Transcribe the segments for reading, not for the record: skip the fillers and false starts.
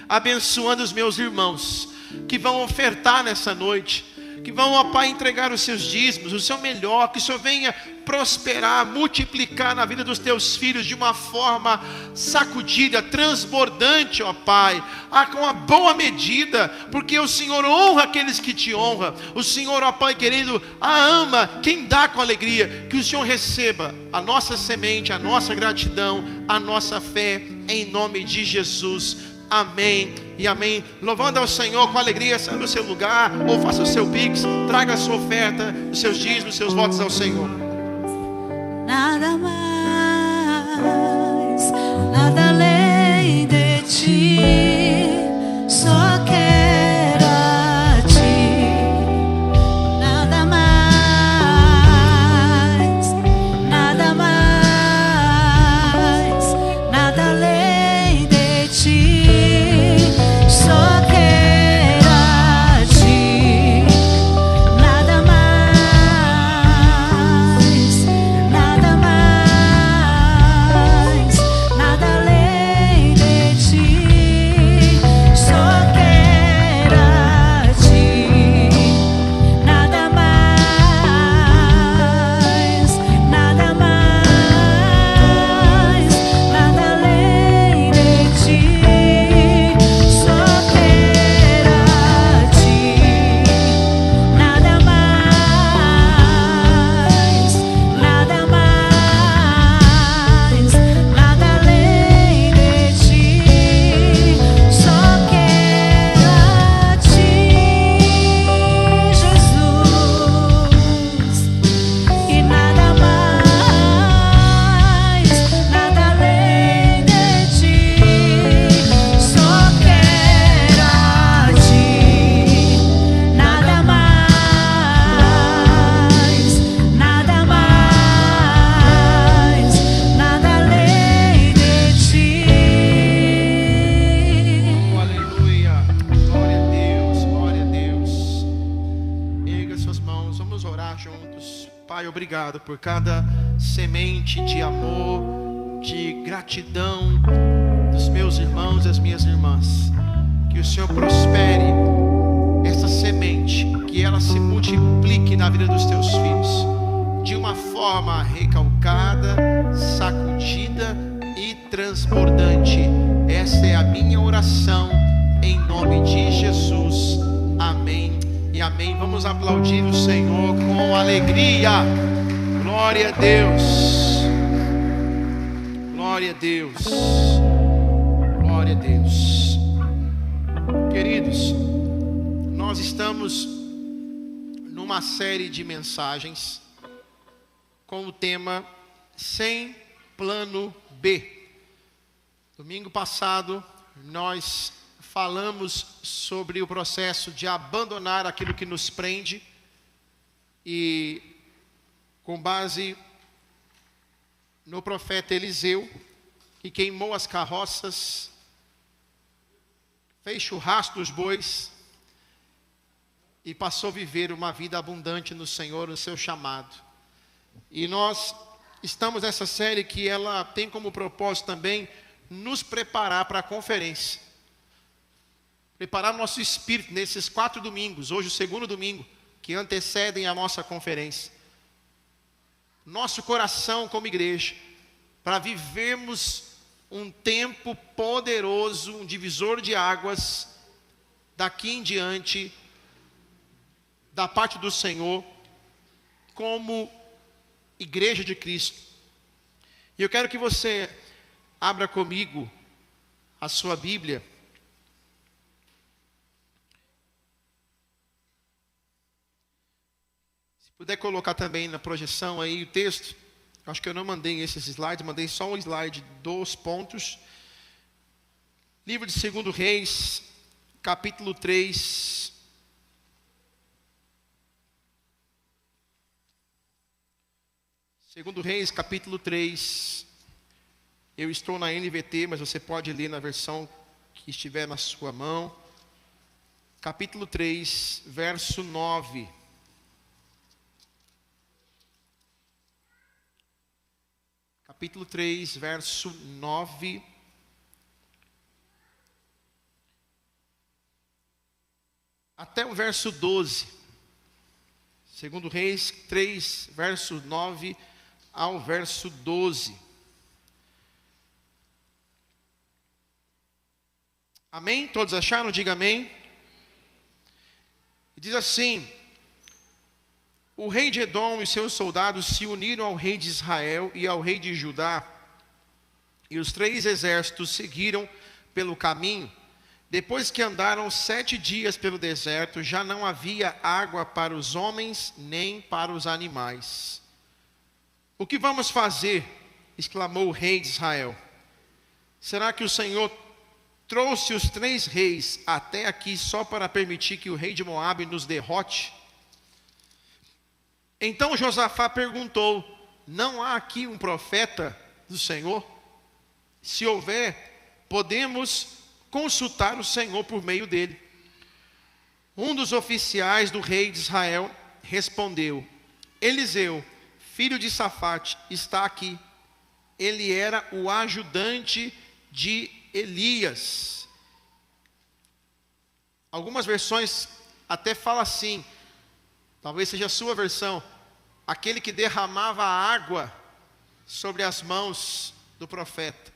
abençoando os meus irmãos que vão ofertar nessa noite, que vão, ó Pai, entregar os seus dízimos, o seu melhor, que o Senhor venha prosperar, multiplicar na vida dos teus filhos de uma forma sacudida, transbordante, ó Pai, com uma boa medida, porque o Senhor honra aqueles que te honram. O Senhor, ó Pai querido, ama quem dá com alegria. Que o Senhor receba a nossa semente, a nossa gratidão, a nossa fé, em nome de Jesus. Amém e amém. Louvando ao Senhor com alegria, saia do seu lugar, ou faça o seu pix, traga a sua oferta, os seus dízimos, os seus votos ao Senhor. Nada mais, nada além de ti, só quero a ti. Nada mais, nada mais, nada além de ti, só quero a ti. Nada mais, nada mais, nada além de ti, só quero a ti. Nada mais, nada mais, nada além de ti, só quero a ti. Nada mais, nada mais, nada além de ti, só quero a ti, Jesus. E nada mais, nada além de ti, só quero a ti. Nada mais, nada mais, nada além de ti. Oh, aleluia, glória a Deus, glória a Deus. Erga suas mãos, vamos orar juntos. Pai, obrigado por cada semente de amor, de gratidão dos meus irmãos e das minhas irmãs. Que o Senhor prospere essa semente, que ela se multiplique na vida dos teus filhos de uma forma recalcada, sacudida e transbordante. Essa é a minha oração, em nome de Jesus. Amém e amém. Vamos aplaudir o Senhor com alegria. Glória a Deus. Glória a Deus. Glória a Deus. Queridos, nós estamos numa série de mensagens com o tema Sem Plano B. Domingo passado nós falamos sobre o processo de abandonar aquilo que nos prende e, com base no profeta Eliseu, que queimou as carroças, fez churrasco dos bois e passou a viver uma vida abundante no Senhor, no seu chamado. E nós estamos nessa série que ela tem como propósito também nos preparar para a conferência. Preparar o nosso espírito nesses 4 domingos, hoje o segundo domingo, que antecedem a nossa conferência. Nosso coração como igreja, para vivermos um tempo poderoso, um divisor de águas, daqui em diante, da parte do Senhor, como igreja de Cristo. E eu quero que você abra comigo a sua Bíblia. Se puder colocar também na projeção aí o texto. Acho que eu não mandei esses slides, mandei só um slide dos pontos. Livro de 2 Reis, capítulo 3. Segundo Reis, capítulo 3. Eu estou na NVT, mas você pode ler na versão que estiver na sua mão. Capítulo 3, verso 9. Capítulo 3, verso 9. até o verso 12. Segundo Reis 3, verso 9 ao verso 12. Amém? Todos acharam? Diga amém. Diz assim: o rei de Edom e seus soldados se uniram ao rei de Israel e ao rei de Judá, e os 3 exércitos seguiram pelo caminho. Depois que andaram 7 dias pelo deserto, já não havia água para os homens nem para os animais. O que vamos fazer? Exclamou o rei de Israel. Será que o Senhor trouxe os 3 reis até aqui só para permitir que o rei de Moabe nos derrote? Então Josafá perguntou: não há aqui um profeta do Senhor? Se houver, podemos consultar o Senhor por meio dele. Um dos oficiais do rei de Israel respondeu: Eliseu, filho de Safate, está aqui. Ele era o ajudante de Elias. Algumas versões até falam assim, talvez seja a sua versão, aquele que derramava água sobre as mãos do profeta.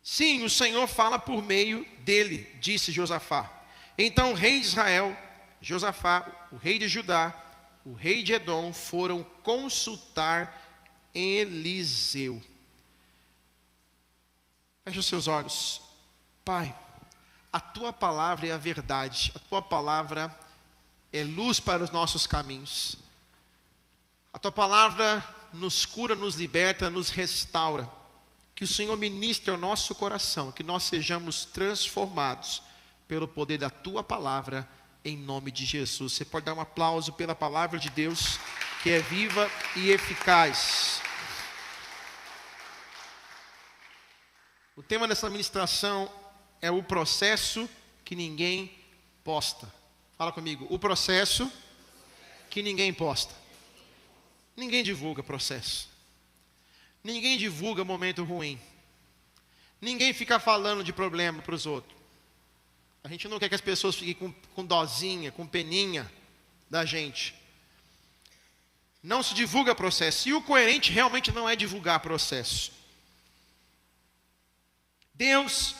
Sim, o Senhor fala por meio dele, disse Josafá. Então o rei de Israel, Josafá, o rei de Judá, o rei de Edom foram consultar Eliseu. Feche os seus olhos. Pai, a tua palavra é a verdade, a tua palavra é luz para os nossos caminhos. A tua palavra nos cura, nos liberta, nos restaura. Que o Senhor ministre ao nosso coração, que nós sejamos transformados pelo poder da tua palavra, em nome de Jesus. Você pode dar um aplauso pela palavra de Deus, que é viva e eficaz. O tema dessa ministração é o processo que ninguém posta. Fala comigo, o processo que ninguém posta. Ninguém divulga processo. Ninguém divulga momento ruim. Ninguém fica falando de problema para os outros. A gente não quer que as pessoas fiquem com dozinha, com peninha da gente. Não se divulga processo. E o coerente realmente não é divulgar processo. Deus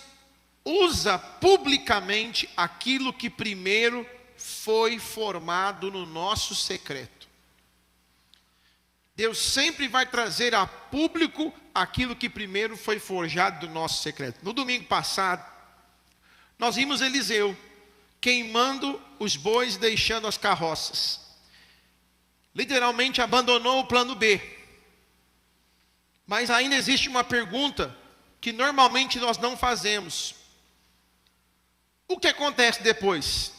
usa publicamente aquilo que primeiro foi formado no nosso secreto. Deus sempre vai trazer a público aquilo que primeiro foi forjado do nosso secreto. No domingo passado, nós vimos Eliseu queimando os bois e deixando as carroças. Literalmente abandonou o plano B. Mas ainda existe uma pergunta que normalmente nós não fazemos. O que acontece depois?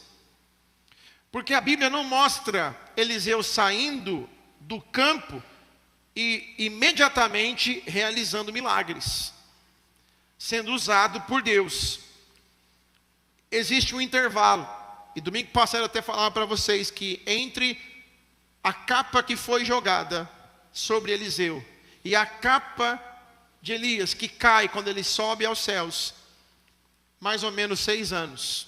Porque a Bíblia não mostra Eliseu saindo do campo e imediatamente realizando milagres, sendo usado por Deus. Existe um intervalo, e domingo passado eu até falava para vocês que entre a capa que foi jogada sobre Eliseu e a capa de Elias que cai quando ele sobe aos céus, mais ou menos 6 anos.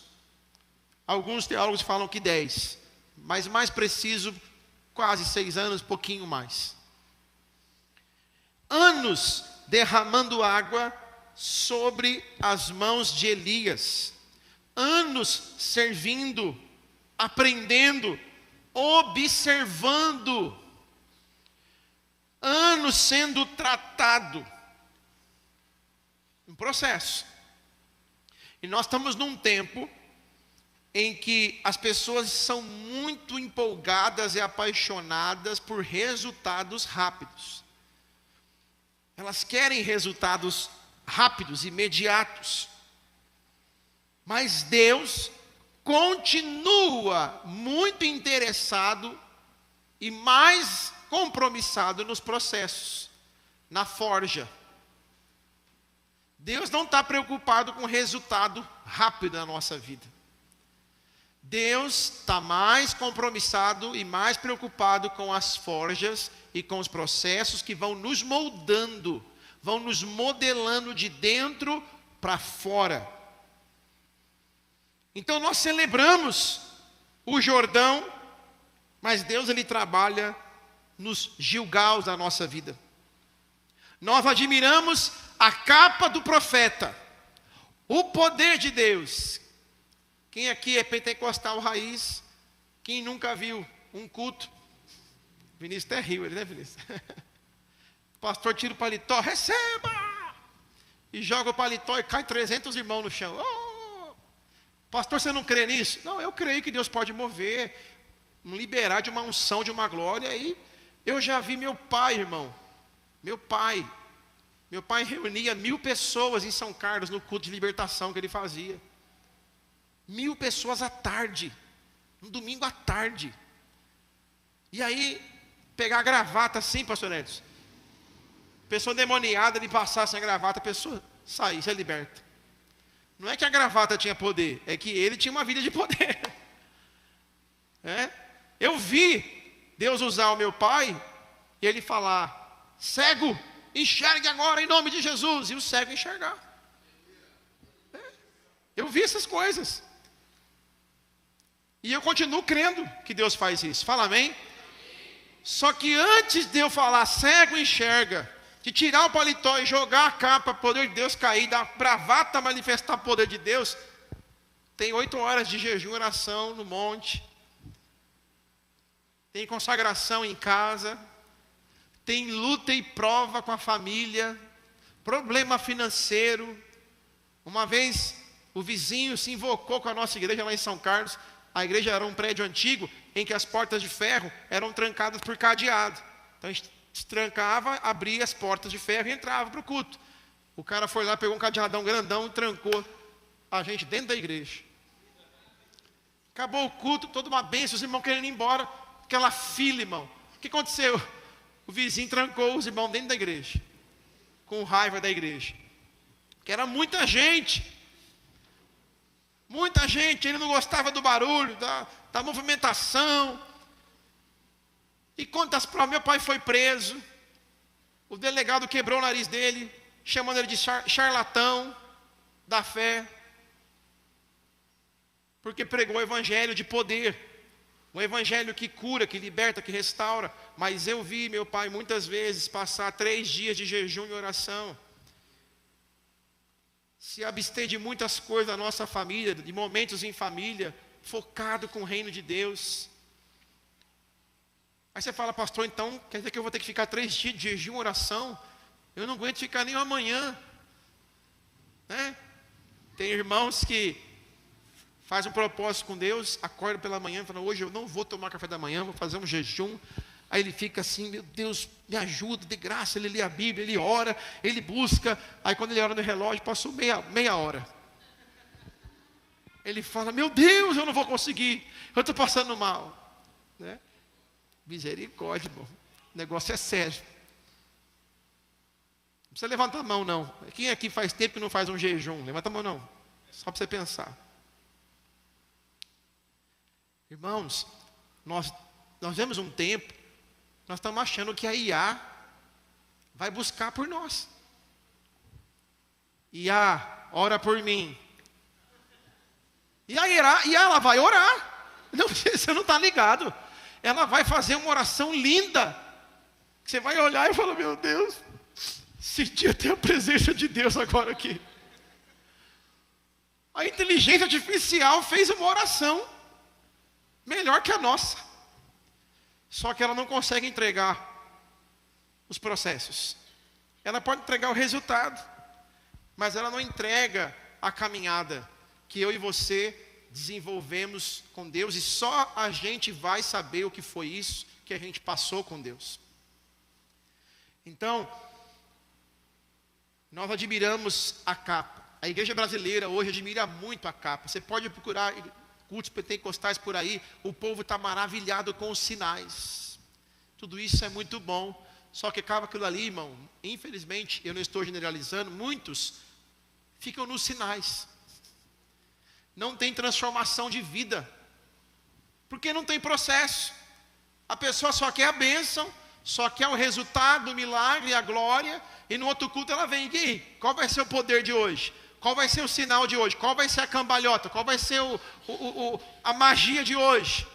Alguns teólogos falam que 10, mas mais preciso, quase 6 anos, pouquinho mais. Anos derramando água sobre as mãos de Elias. Anos servindo, aprendendo, observando. Anos sendo tratado. Um processo. E nós estamos num tempo em que as pessoas são muito empolgadas e apaixonadas por resultados rápidos. Elas querem resultados rápidos, imediatos. Mas Deus continua muito interessado e mais compromissado nos processos, na forja. Deus não está preocupado com o resultado rápido da nossa vida. Deus está mais compromissado e mais preocupado com as forjas e com os processos que vão nos moldando, vão nos modelando de dentro para fora. Então nós celebramos o Jordão, mas Deus ele trabalha nos gilgaus da nossa vida. Nós admiramos a capa do profeta, o poder de Deus. Quem aqui é pentecostal raiz? Quem nunca viu um culto? Vinícius até riu, ele, né, Vinícius? O pastor tira o paletó, receba! E joga o paletó e cai 300 irmãos no chão. Oh! Pastor, você não crê nisso? Não, eu creio que Deus pode mover, liberar de uma unção, de uma glória. E eu já vi meu pai, irmão. Meu pai reunia 1000 pessoas em São Carlos no culto de libertação que ele fazia. 1000 pessoas à tarde, um domingo à tarde. E aí, pegar a gravata assim, pastor Edson. Pessoa endemoniada, ele passasse a gravata, a pessoa sair, ser liberta. Não é que a gravata tinha poder, é que ele tinha uma vida de poder. Eu vi Deus usar o meu pai e ele falar: cego, enxergue agora em nome de Jesus. E o cego enxergar. Eu vi essas coisas. E eu continuo crendo que Deus faz isso. Fala amém? Só que antes de eu falar cego enxerga, de tirar o paletó e jogar a capa, o poder de Deus cair, da bravata manifestar o poder de Deus, tem 8 horas de jejum e oração no monte, tem consagração em casa, tem luta e prova com a família, problema financeiro. Uma vez o vizinho se invocou com a nossa igreja lá em São Carlos. A igreja era um prédio antigo em que as portas de ferro eram trancadas por cadeado. Então a gente destrancava, abria as portas de ferro e entrava para o culto. O cara foi lá, pegou um cadeadão grandão e trancou a gente dentro da igreja. Acabou o culto, toda uma bênção, os irmãos querendo ir embora. Aquela fila, irmão. O que aconteceu? O vizinho trancou os irmãos dentro da igreja, com raiva da igreja. Que era muita gente. Muita gente, ele não gostava do barulho, da movimentação. E quantas provas, meu pai foi preso. O delegado quebrou o nariz dele, chamando ele de charlatão da fé. Porque pregou o evangelho de poder. Um evangelho que cura, que liberta, que restaura. Mas eu vi meu pai muitas vezes passar 3 dias de jejum e oração. Se abster de muitas coisas da nossa família, de momentos em família, focado com o reino de Deus. Aí você fala: pastor, então quer dizer que eu vou ter que ficar 3 dias de jejum e oração? Eu não aguento ficar nem amanhã. Tem irmãos que fazem um propósito com Deus, acordam pela manhã e falam: hoje eu não vou tomar café da manhã, vou fazer um jejum. Aí ele fica assim: meu Deus, me ajuda, de graça. Ele lê a Bíblia, ele ora, ele busca. Aí quando ele ora no relógio, passou meia hora. Ele fala: meu Deus, eu não vou conseguir, eu estou passando mal. Misericórdia, irmão. O negócio é sério. Não precisa levantar a mão, não. Quem aqui faz tempo que não faz um jejum? Levanta a mão, não. Só para você pensar. Irmãos, nós vemos um tempo, nós estamos achando que a IA vai buscar por nós. IA, ora por mim. E a IA, ela vai orar. Não, você não está ligado. Ela vai fazer uma oração linda. Você vai olhar e falar: meu Deus, senti até a presença de Deus agora aqui. A inteligência artificial fez uma oração melhor que a nossa. Só que ela não consegue entregar os processos. Ela pode entregar o resultado, mas ela não entrega a caminhada que eu e você desenvolvemos com Deus, e só a gente vai saber o que foi isso que a gente passou com Deus. Então, nós admiramos a capa. A igreja brasileira hoje admira muito a capa. Você pode procurar cultos pentecostais por aí, o povo está maravilhado com os sinais. Tudo isso é muito bom, só que acaba aquilo ali, irmão. Infelizmente, eu não estou generalizando, muitos ficam nos sinais. Não tem transformação de vida, porque não tem processo. A pessoa só quer a bênção, só quer o resultado, o milagre, a glória, e no outro culto ela vem: e qual vai ser o poder de hoje? Qual vai ser o sinal de hoje? Qual vai ser a cambalhota? Qual vai ser a magia de hoje?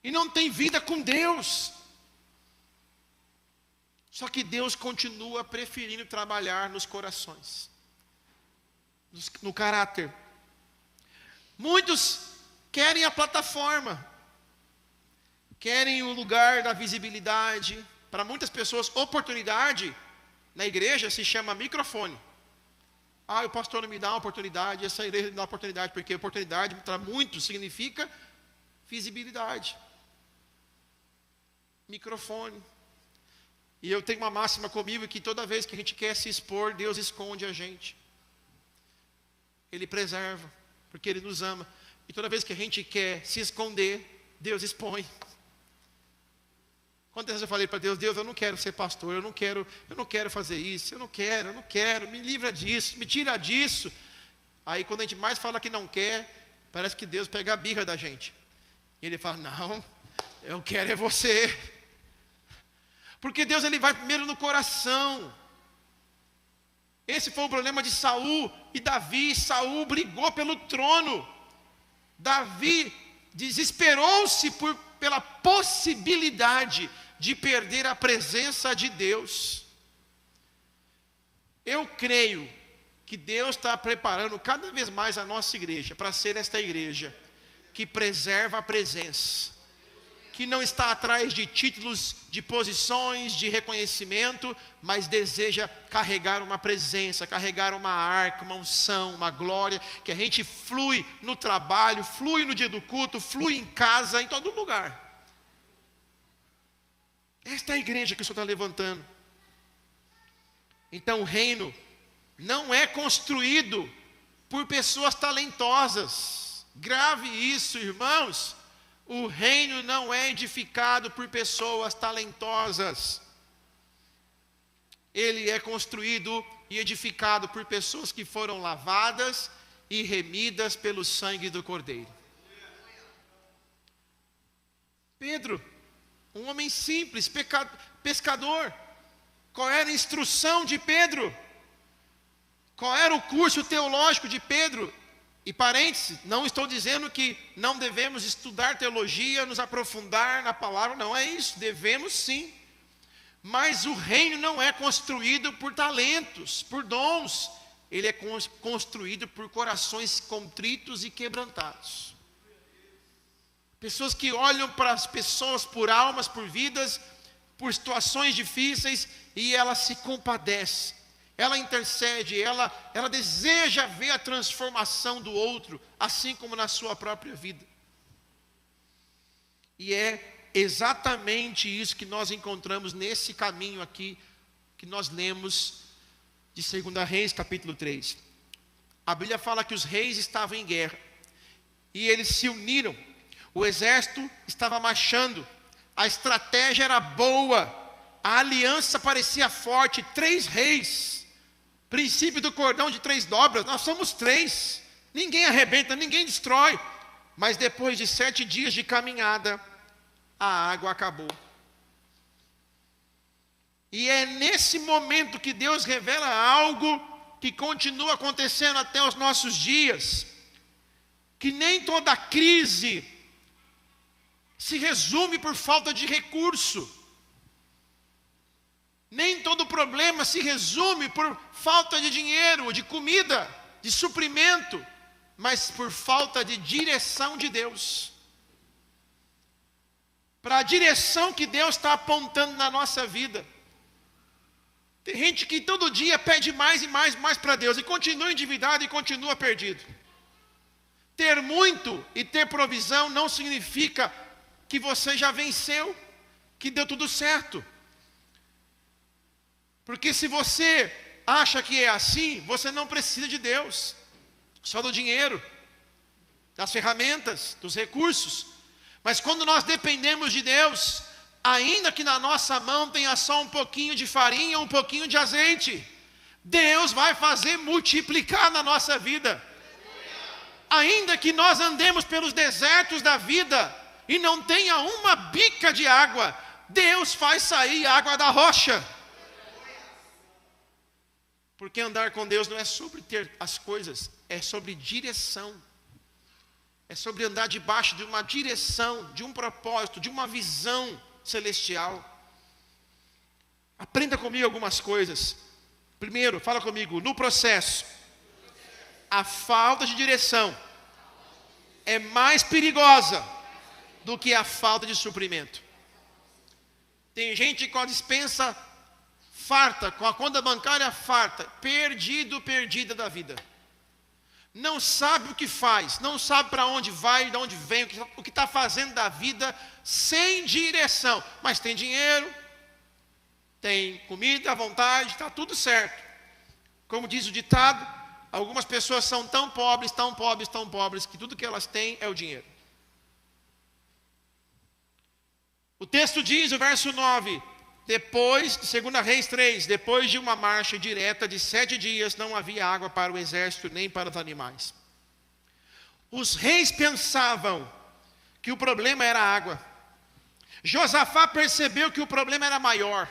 E não tem vida com Deus. Só que Deus continua preferindo trabalhar nos corações, no caráter. Muitos querem a plataforma, querem o lugar da visibilidade. Para muitas pessoas, oportunidade na igreja se chama microfone. O pastor não me dá uma oportunidade, essa igreja me dá uma oportunidade, porque oportunidade para muitos significa visibilidade. Microfone. E eu tenho uma máxima comigo que toda vez que a gente quer se expor, Deus esconde a gente. Ele preserva, porque Ele nos ama. E toda vez que a gente quer se esconder, Deus expõe. Quantas vezes eu falei para Deus, Deus, eu não quero ser pastor, eu não quero fazer isso, eu não quero, me livra disso, me tira disso. Aí quando a gente mais fala que não quer, parece que Deus pega a birra da gente. E Ele fala, não, eu quero é você. Porque Deus, Ele vai primeiro no coração. Esse foi o problema de Saul e Davi. Saul brigou pelo trono. Davi desesperou-se pela possibilidade de perder a presença de Deus. Eu creio que Deus está preparando cada vez mais a nossa igreja para ser esta igreja que preserva a presença, que não está atrás de títulos, de posições, de reconhecimento, mas deseja carregar uma presença, carregar uma arca, uma unção, uma glória, que a gente flui no trabalho, flui no dia do culto, flui em casa, em todo lugar. Esta é a igreja que o Senhor está levantando. Então o reino não é construído por pessoas talentosas. Grave isso, irmãos. O reino não é edificado por pessoas talentosas. Ele é construído e edificado por pessoas que foram lavadas e remidas pelo sangue do Cordeiro. Pedro, um homem simples, pescador. Qual era a instrução de Pedro? Qual era o curso teológico de Pedro? E parênteses, não estou dizendo que não devemos estudar teologia, nos aprofundar na palavra, não é isso, devemos sim. Mas o reino não é construído por talentos, por dons, ele é construído por corações contritos e quebrantados. Pessoas que olham para as pessoas por almas, por vidas, por situações difíceis, e ela se compadece. Ela intercede, ela deseja ver a transformação do outro, assim como na sua própria vida. E é exatamente isso que nós encontramos nesse caminho aqui, que nós lemos de 2 Reis, capítulo 3. A Bíblia fala que os reis estavam em guerra, e eles se uniram, o exército estava marchando, a estratégia era boa, a aliança parecia forte, 3 reis. Princípio do cordão de 3 dobras, nós somos 3, ninguém arrebenta, ninguém destrói, mas depois de 7 dias de caminhada, a água acabou. E é nesse momento que Deus revela algo que continua acontecendo até os nossos dias, que nem toda crise se resume por falta de recurso. Nem todo problema se resume por falta de dinheiro, de comida, de suprimento, mas por falta de direção de Deus. Para a direção que Deus está apontando na nossa vida. Tem gente que todo dia pede mais e mais para Deus, e continua endividado e continua perdido. Ter muito e ter provisão não significa que você já venceu, que deu tudo certo. Porque se você acha que é assim, você não precisa de Deus, só do dinheiro, das ferramentas, dos recursos. Mas quando nós dependemos de Deus, ainda que na nossa mão tenha só um pouquinho de farinha, um pouquinho de azeite, Deus vai fazer multiplicar na nossa vida. Ainda que nós andemos pelos desertos da vida e não tenha uma bica de água, Deus faz sair água da rocha. Porque andar com Deus não é sobre ter as coisas, é sobre direção. É sobre andar debaixo de uma direção, de um propósito, de uma visão celestial. Aprenda comigo algumas coisas. Primeiro, fala comigo, no processo, a falta de direção é mais perigosa do que a falta de suprimento. Tem gente com a despensa farta, com a conta bancária farta, perdida da vida. Não sabe o que faz, não sabe para onde vai, de onde vem, o que está fazendo da vida, sem direção. Mas tem dinheiro, tem comida à vontade, está tudo certo. Como diz o ditado, algumas pessoas são tão pobres, que tudo que elas têm é o dinheiro. O texto diz, o verso 9, depois, 2 Reis 3, depois de uma marcha direta de 7 dias, não havia água para o exército nem para os animais. Os reis pensavam que o problema era a água. Josafá percebeu que o problema era maior.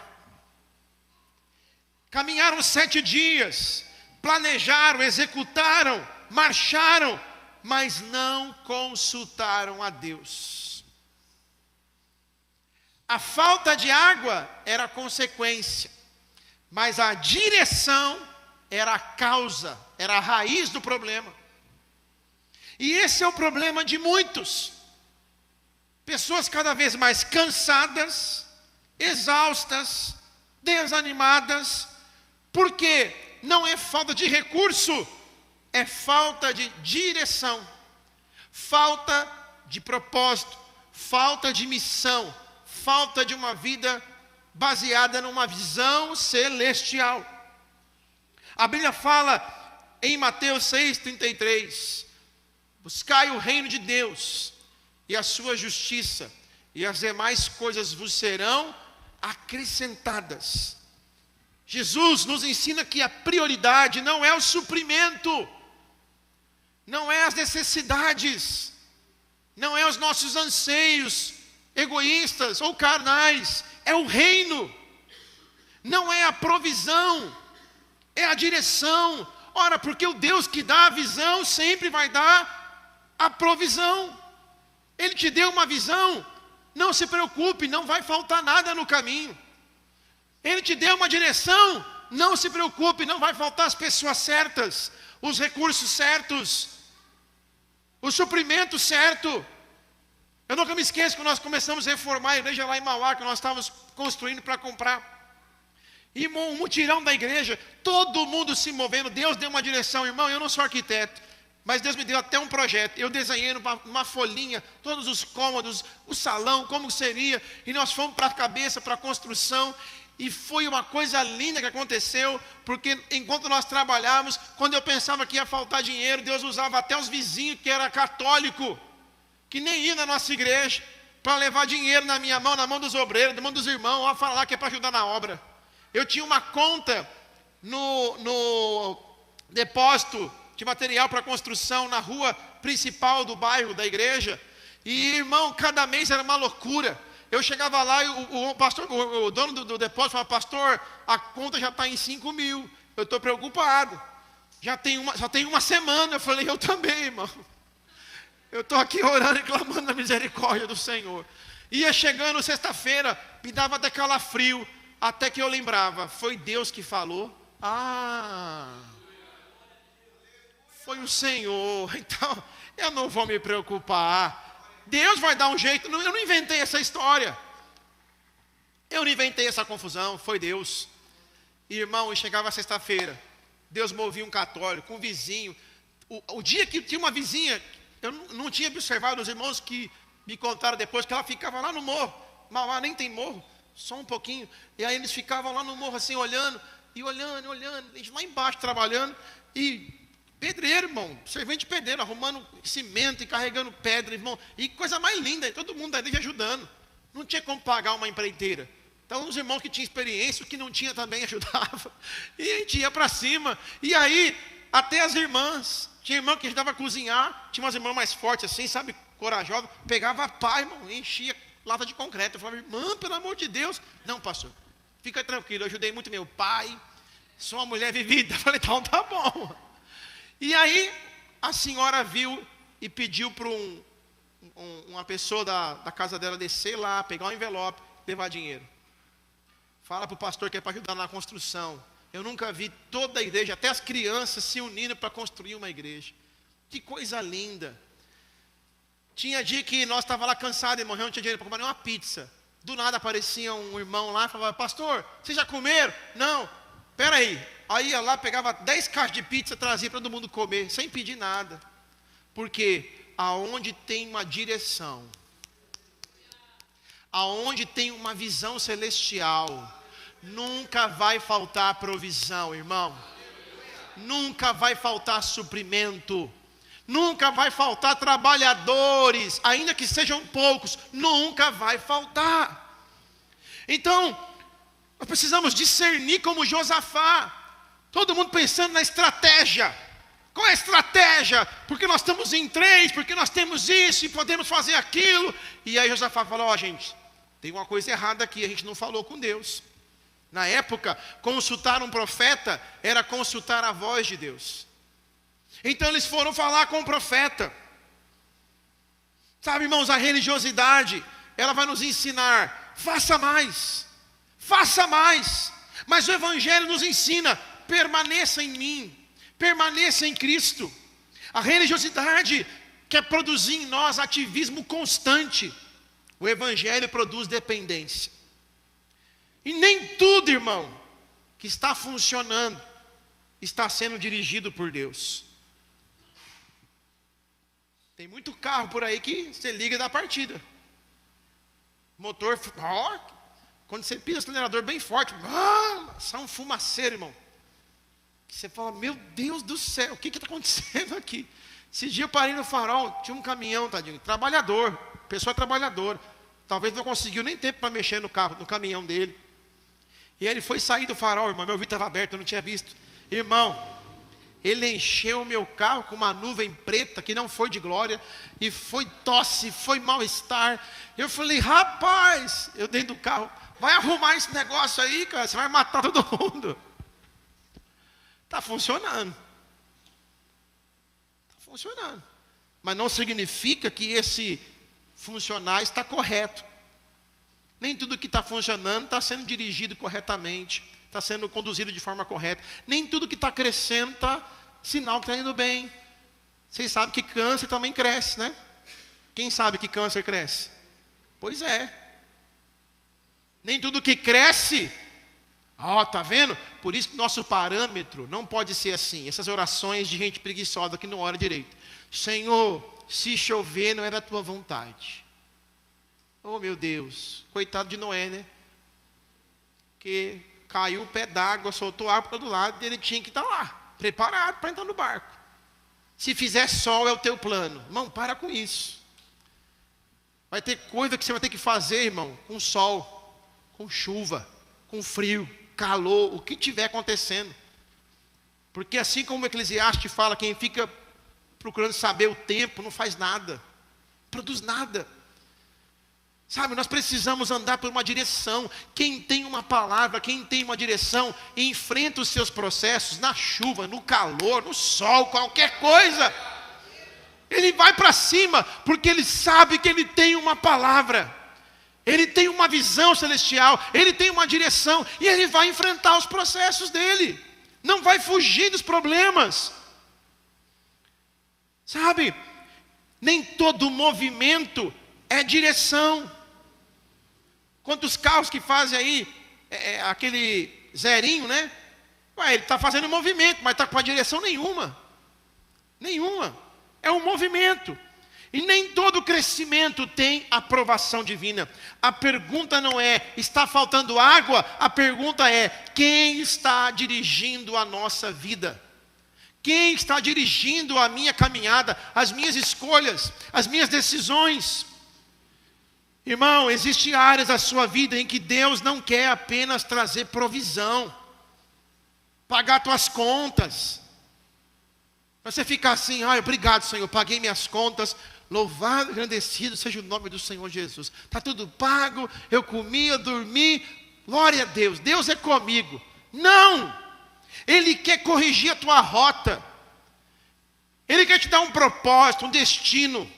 Caminharam 7 dias, planejaram, executaram, marcharam, mas não consultaram a Deus. A falta de água era a consequência, mas a direção era a causa, era a raiz do problema. E esse é o problema de muitos. Pessoas cada vez mais cansadas, exaustas, desanimadas, porque não é falta de recurso, é falta de direção, falta de propósito, falta de missão, falta de uma vida baseada numa visão celestial. A Bíblia fala em Mateus 6,33, buscai o reino de Deus e a sua justiça, e as demais coisas vos serão acrescentadas. Jesus nos ensina que a prioridade não é o suprimento, não é as necessidades, não é os nossos anseios egoístas ou carnais, é o reino, não é a provisão, é a direção. Ora, porque o Deus que dá a visão sempre vai dar a provisão. Ele te deu uma visão, não se preocupe, não vai faltar nada no caminho. Ele te deu uma direção, não se preocupe, não vai faltar as pessoas certas, os recursos certos, o suprimento certo. Eu nunca me esqueço que nós começamos a reformar a igreja lá em Mauá, que nós estávamos construindo para comprar. E um mutirão da igreja, todo mundo se movendo, Deus deu uma direção. Irmão, eu não sou arquiteto, mas Deus me deu até um projeto. Eu desenhei numa folhinha, todos os cômodos, o salão, como seria. E nós fomos para a cabeça, para a construção. E foi uma coisa linda que aconteceu, porque enquanto nós trabalhávamos, quando eu pensava que ia faltar dinheiro, Deus usava até os vizinhos que era católico, que nem ia na nossa igreja, para levar dinheiro na minha mão, na mão dos obreiros, na mão dos irmãos, ó, falar que é para ajudar na obra. Eu tinha uma conta no depósito de material para construção na rua principal do bairro, da igreja, e irmão, cada mês era uma loucura. Eu chegava lá e o dono do depósito falava, pastor, a conta já está em 5 mil, eu estou preocupado, já tem uma semana. Eu falei, eu também, irmão. Eu estou aqui orando e clamando a misericórdia do Senhor. Ia chegando sexta-feira, me dava até calafrio, até que eu lembrava, foi Deus que falou. Foi o Senhor, então eu não vou me preocupar. Deus vai dar um jeito. Eu não inventei essa história, eu não inventei essa confusão, foi Deus. Irmão, e chegava sexta-feira, Deus movia um católico, um vizinho. O dia que tinha uma vizinha, eu não tinha observado, os irmãos que me contaram depois, que ela ficava lá no morro. Mauá nem tem morro, só um pouquinho. E aí eles ficavam lá no morro assim, olhando, eles lá embaixo trabalhando. E pedreiro, irmão, servente de pedreiro, arrumando cimento e carregando pedra, irmão. E coisa mais linda, todo mundo ali ajudando. Não tinha como pagar uma empreiteira. Então os irmãos que tinham experiência, os que não tinham também ajudavam. E a gente ia para cima. E aí, até as irmãs, tinha irmã que ajudava a cozinhar, tinha umas irmãs mais fortes assim, sabe, corajosas, pegava a pá, irmão, enchia lata de concreto. Eu falava, irmã, pelo amor de Deus. Não, pastor, fica tranquilo, eu ajudei muito meu pai, Sou uma mulher vivida. Eu falei, então tá bom. E aí a senhora viu e pediu para uma pessoa da casa dela descer lá, pegar um envelope, levar dinheiro. Fala para o pastor que é para ajudar na construção. Eu nunca vi toda a igreja, até as crianças se unindo para construir uma igreja. Que coisa linda. Tinha dia que nós estávamos lá cansados, irmão, não tinha dinheiro para comprar nenhuma pizza. Do nada aparecia um irmão lá e falava, pastor, vocês já comeram? Não, peraí. Aí ia lá, pegava 10 caixas de pizza, trazia para todo mundo comer, sem pedir nada. Porque aonde tem uma direção, aonde tem uma visão celestial, nunca vai faltar provisão, irmão. Nunca vai faltar suprimento. Nunca vai faltar trabalhadores, ainda que sejam poucos, nunca vai faltar. Então, nós precisamos discernir como Josafá. Todo mundo pensando na estratégia. Qual é a estratégia? Porque nós estamos em 3, porque nós temos isso e podemos fazer aquilo. E aí Josafá falou, gente, tem uma coisa errada aqui, a gente não falou com Deus. Na época, consultar um profeta era consultar a voz de Deus. Então eles foram falar com o profeta. Sabe, irmãos, a religiosidade, ela vai nos ensinar, faça mais. Mas o Evangelho nos ensina, permaneça em mim, permaneça em Cristo. A religiosidade quer produzir em nós ativismo constante. O Evangelho produz dependência. E nem tudo, irmão, que está funcionando, está sendo dirigido por Deus. Tem muito carro por aí que você liga e dá partida. Motor, quando você pisa o acelerador bem forte, sai um fumaceiro, irmão. Você fala, meu Deus do céu, o que está acontecendo aqui? Esse dia eu parei no farol, tinha um caminhão, tadinho, trabalhador, pessoa trabalhadora. Talvez não conseguiu nem tempo para mexer no carro, no caminhão dele. E aí ele foi sair do farol, irmão, meu vidro estava aberto, eu não tinha visto. Irmão, ele encheu o meu carro com uma nuvem preta, que não foi de glória, e foi tosse, foi mal-estar. Eu falei, rapaz, eu dentro do carro, vai arrumar esse negócio aí, cara, você vai matar todo mundo. Está funcionando. Está funcionando. Mas não significa que esse funcionar está correto. Nem tudo que está funcionando está sendo dirigido corretamente, está sendo conduzido de forma correta. Nem tudo que está crescendo está sinal que está indo bem. Vocês sabem que câncer também cresce, né? Quem sabe que câncer cresce? Pois é. Nem tudo que cresce. Tá vendo? Por isso que nosso parâmetro não pode ser assim. Essas orações de gente preguiçosa que não ora direito. Senhor, se chover não é da tua vontade. Oh meu Deus, coitado de Noé, né? Que caiu o pé d'água, soltou água para todo lado, e ele tinha que estar lá, preparado para entrar no barco. Se fizer sol é o teu plano. Irmão, para com isso. Vai ter coisa que você vai ter que fazer, irmão, com sol, com chuva, com frio, calor, o que tiver acontecendo. Porque assim como o Eclesiastes fala, quem fica procurando saber o tempo não faz nada, não produz nada. Sabe, nós precisamos andar por uma direção. Quem tem uma palavra, quem tem uma direção, enfrenta os seus processos na chuva, no calor, no sol, qualquer coisa. Ele vai para cima, porque ele sabe que ele tem uma palavra. Ele tem uma visão celestial, ele tem uma direção, e ele vai enfrentar os processos dele. Não vai fugir dos problemas. Sabe, nem todo movimento é direção. Quantos carros que fazem aí, aquele zerinho, né? Ele está fazendo movimento, mas está com a direção nenhuma. Nenhuma. É um movimento. E nem todo crescimento tem aprovação divina. A pergunta não é, está faltando água? A pergunta é, quem está dirigindo a nossa vida? Quem está dirigindo a minha caminhada, as minhas escolhas, as minhas decisões? Irmão, existem áreas da sua vida em que Deus não quer apenas trazer provisão, pagar tuas contas. Você fica assim, obrigado Senhor, paguei minhas contas, louvado e agradecido seja o nome do Senhor Jesus. Está tudo pago, eu comi, eu dormi, glória a Deus, Deus é comigo. Não! Ele quer corrigir a tua rota. Ele quer te dar um propósito, um destino,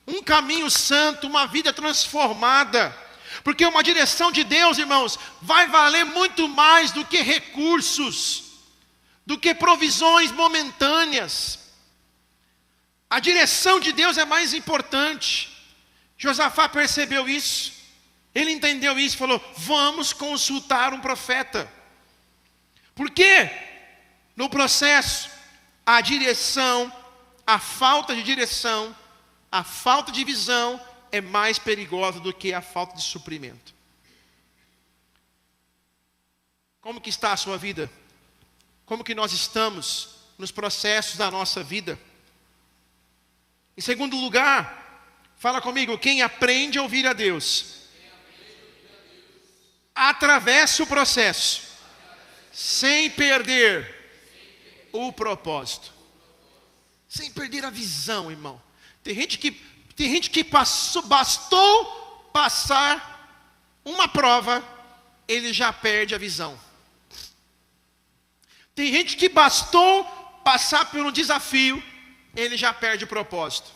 um caminho santo, uma vida transformada. Porque uma direção de Deus, irmãos, vai valer muito mais do que recursos, do que provisões momentâneas. A direção de Deus é mais importante. Josafá percebeu isso. Ele entendeu isso e falou: vamos consultar um profeta. Por quê? No processo, a direção, a falta de direção, a falta de visão é mais perigosa do que a falta de suprimento. Como que está a sua vida? Como que nós estamos nos processos da nossa vida? Em segundo lugar, fala comigo, quem aprende a ouvir a Deus, atravessa o processo, sem perder o propósito. Sem perder a visão, irmão. Tem gente que bastou passar uma prova, ele já perde a visão. Tem gente que bastou passar por um desafio, ele já perde o propósito.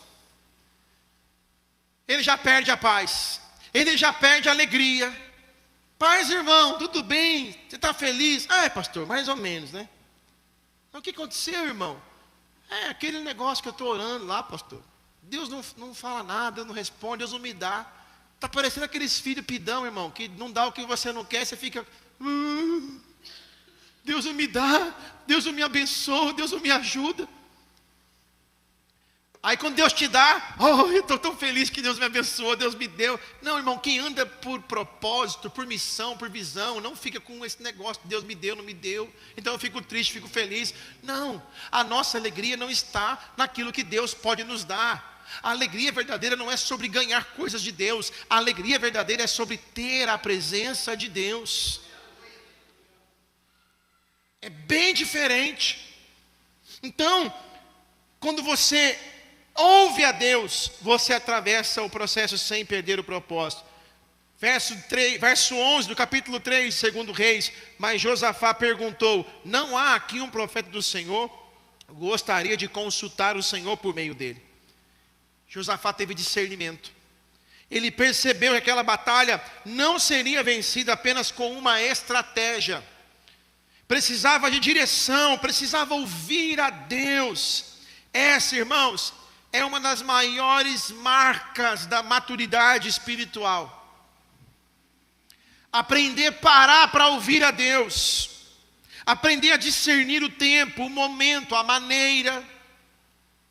Ele já perde a paz. Ele já perde a alegria. Paz, irmão, tudo bem? Você está feliz? Ah, pastor, mais ou menos, né? Então, o que aconteceu, irmão? É aquele negócio que eu estou orando lá, pastor. Deus não fala nada, Deus não responde, Deus não me dá. Está parecendo aqueles filhos pidão, irmão, que não dá o que você não quer, você fica... Deus não me dá, Deus não me abençoa, Deus não me ajuda. Aí quando Deus te dá, eu estou tão feliz que Deus me abençoou, Deus me deu. Não, irmão, quem anda por propósito, por missão, por visão, não fica com esse negócio, Deus me deu, não me deu, então eu fico triste, fico feliz. Não, a nossa alegria não está naquilo que Deus pode nos dar. A alegria verdadeira não é sobre ganhar coisas de Deus, a alegria verdadeira é sobre ter a presença de Deus. É bem diferente. Então, quando você ouve a Deus, você atravessa o processo sem perder o propósito. Verso 11 do capítulo 3, segundo Reis. Mas Josafá perguntou: não há aqui um profeta do Senhor? Gostaria de consultar o Senhor por meio dele. Josafá teve discernimento. Ele percebeu que aquela batalha não seria vencida apenas com uma estratégia. Precisava de direção, precisava ouvir a Deus. Essa, irmãos, é uma das maiores marcas da maturidade espiritual. Aprender a parar para ouvir a Deus. Aprender a discernir o tempo, o momento, a maneira,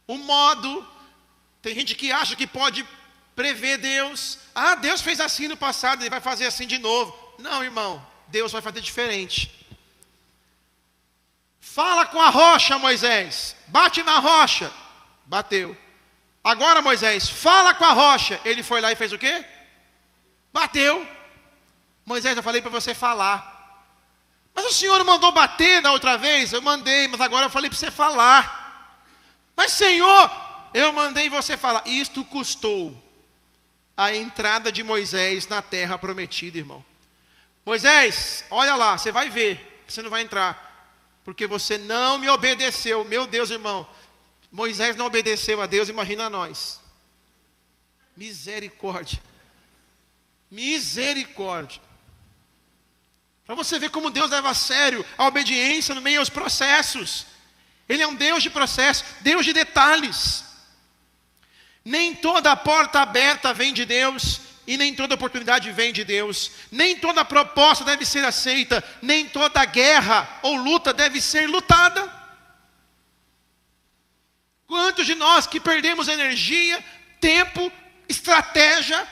o modo. Tem gente que acha que pode prever Deus. Ah, Deus fez assim no passado, Ele vai fazer assim de novo. Não, irmão, Deus vai fazer diferente. Fala com a rocha, Moisés. Bate na rocha. Bateu. Agora, Moisés, fala com a rocha. Ele foi lá e fez o quê? Bateu. Moisés, eu falei para você falar. Mas o Senhor mandou bater da outra vez? Eu mandei, mas agora eu falei para você falar. Mas Senhor, eu mandei você falar. Isto custou a entrada de Moisés na terra prometida, irmão. Moisés, olha lá, você vai ver. Você não vai entrar. Porque você não me obedeceu. Meu Deus, irmão. Moisés não obedeceu a Deus, imagina nós. Misericórdia. Misericórdia. Para você ver como Deus leva a sério a obediência no meio aos processos. Ele é um Deus de processo, Deus de detalhes. Nem toda porta aberta vem de Deus, e nem toda oportunidade vem de Deus. Nem toda proposta deve ser aceita, nem toda guerra ou luta deve ser lutada. Quantos de nós que perdemos energia, tempo, estratégia,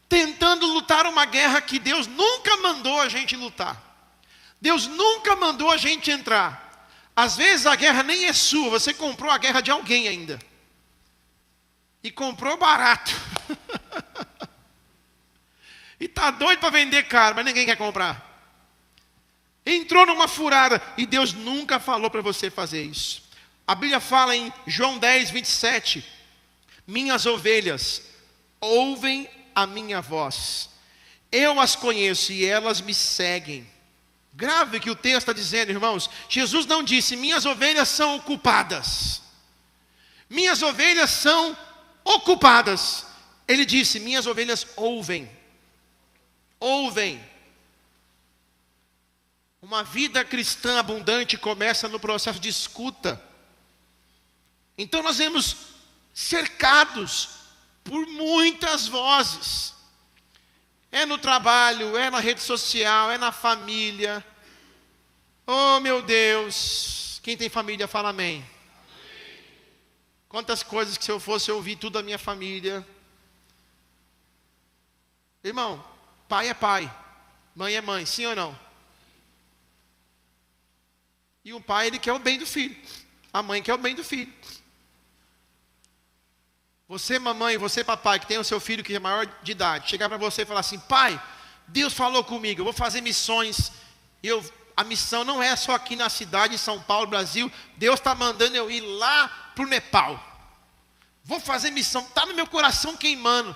tentando lutar uma guerra que Deus nunca mandou a gente lutar. Deus nunca mandou a gente entrar. Às vezes a guerra nem é sua, você comprou a guerra de alguém ainda. E comprou barato. E está doido para vender caro, mas ninguém quer comprar. Entrou numa furada e Deus nunca falou para você fazer isso. A Bíblia fala em João 10, 27. Minhas ovelhas ouvem a minha voz. Eu as conheço e elas me seguem. Grave o que o texto está dizendo, irmãos. Jesus não disse, minhas ovelhas são ocupadas. Minhas ovelhas são ocupadas. Ele disse, minhas ovelhas ouvem. Ouvem. Uma vida cristã abundante começa no processo de escuta. Então nós vemos cercados por muitas vozes. É no trabalho, é na rede social, é na família. Oh meu Deus, quem tem família fala amém. Quantas coisas que se eu fosse ouvir tudo da minha família. Irmão, pai é pai, mãe é mãe, sim ou não? E o pai, ele quer o bem do filho. A mãe quer o bem do filho. Você, mamãe, você, papai, que tem o seu filho que é maior de idade, chegar para você e falar assim, pai, Deus falou comigo, eu vou fazer missões. A missão não é só aqui na cidade, em São Paulo, Brasil. Deus está mandando eu ir lá para o Nepal. Vou fazer missão, está no meu coração queimando.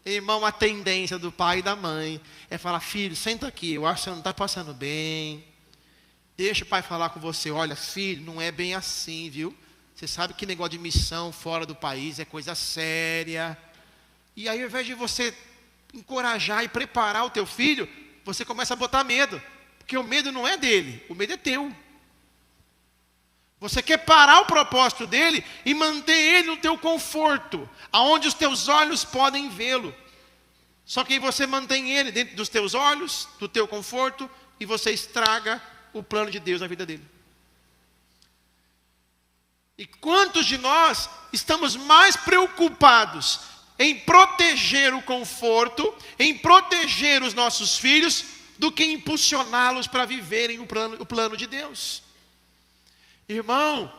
Irmão, a tendência do pai e da mãe é falar, filho, senta aqui, eu acho que você não está passando bem. Deixa o pai falar com você, olha, filho, não é bem assim, viu? Você sabe que negócio de missão fora do país é coisa séria. E aí, ao invés de você encorajar e preparar o teu filho, você começa a botar medo. Porque o medo não é dele, o medo é teu. Você quer parar o propósito dele e manter ele no teu conforto, aonde os teus olhos podem vê-lo. Só que aí você mantém ele dentro dos teus olhos, do teu conforto, e você estraga o plano de Deus na vida dele. E quantos de nós estamos mais preocupados em proteger o conforto, em proteger os nossos filhos, do que impulsioná-los para viverem o plano de Deus? Irmão,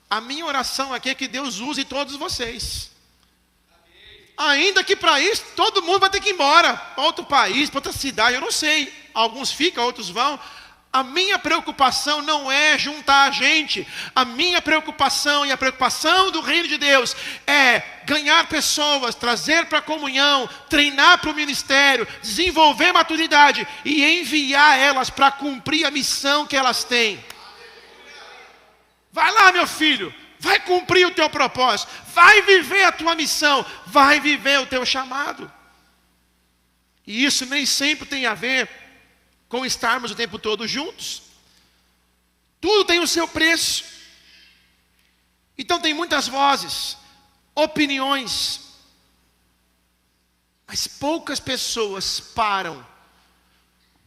a minha oração aqui é que Deus use todos vocês. Ainda que para isso todo mundo vai ter que ir embora para outro país, para outra cidade, eu não sei. Alguns ficam, outros vão. A minha preocupação não é juntar a gente. A minha preocupação e a preocupação do reino de Deus é ganhar pessoas, trazer para a comunhão, treinar para o ministério, desenvolver maturidade e enviar elas para cumprir a missão que elas têm. Vai lá, meu filho, vai cumprir o teu propósito, vai viver a tua missão, vai viver o teu chamado. E isso nem sempre tem a ver com estarmos o tempo todo juntos. Tudo tem o seu preço. Então tem muitas vozes, opiniões, mas poucas pessoas param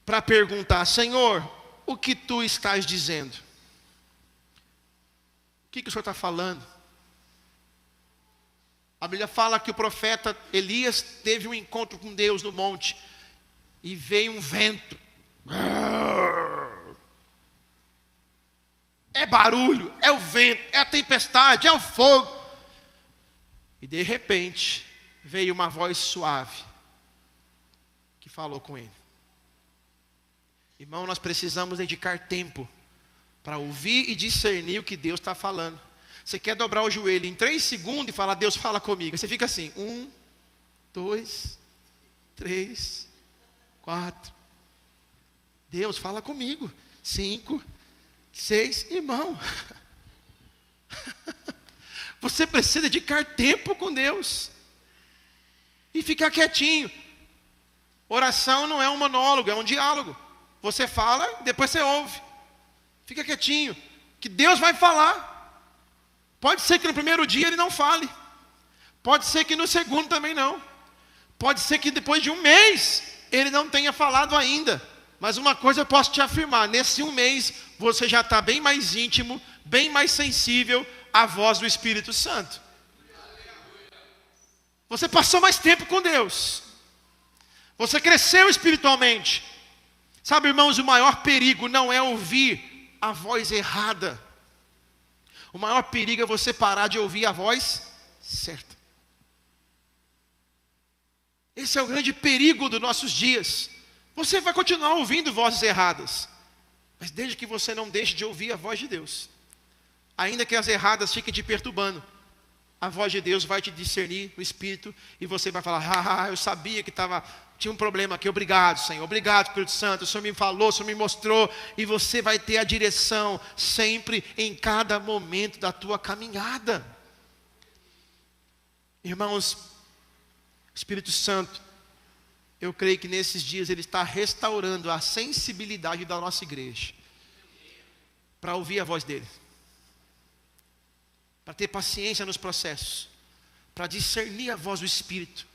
para perguntar, Senhor, o que tu estás dizendo? O que o Senhor está falando? A Bíblia fala que o profeta Elias teve um encontro com Deus no monte, e veio um vento. É barulho, é o vento, é a tempestade, é o fogo. E de repente veio uma voz suave que falou com ele. Irmão, nós precisamos dedicar tempo para ouvir e discernir o que Deus está falando. Você quer dobrar o joelho em 3 segundos e falar, Deus fala comigo. Você fica assim, 1, 2, 3, 4. Deus fala comigo. 5, 6, irmão. Você precisa dedicar tempo com Deus. E ficar quietinho. Oração não é um monólogo, é um diálogo. Você fala, depois você ouve. Fica quietinho, que Deus vai falar. Pode ser que no primeiro dia ele não fale. Pode ser que no segundo também não. Pode ser que depois de 1 mês ele não tenha falado ainda. Mas uma coisa eu posso te afirmar, nesse 1 mês você já está bem mais íntimo, bem mais sensível à voz do Espírito Santo. Você passou mais tempo com Deus. Você cresceu espiritualmente. Sabe, irmãos, o maior perigo não é ouvir a voz errada. O maior perigo é você parar de ouvir a voz certa. Esse é o grande perigo dos nossos dias. Você vai continuar ouvindo vozes erradas, mas desde que você não deixe de ouvir a voz de Deus. Ainda que as erradas fiquem te perturbando, a voz de Deus vai te discernir no Espírito, e você vai falar, eu sabia que estava tinha um problema aqui, obrigado, Senhor, obrigado, Espírito Santo, o Senhor me falou, o Senhor me mostrou, e você vai ter a direção sempre, em cada momento da tua caminhada. Irmãos, Espírito Santo, eu creio que nesses dias Ele está restaurando a sensibilidade da nossa igreja, para ouvir a voz dEle, para ter paciência nos processos, para discernir a voz do Espírito.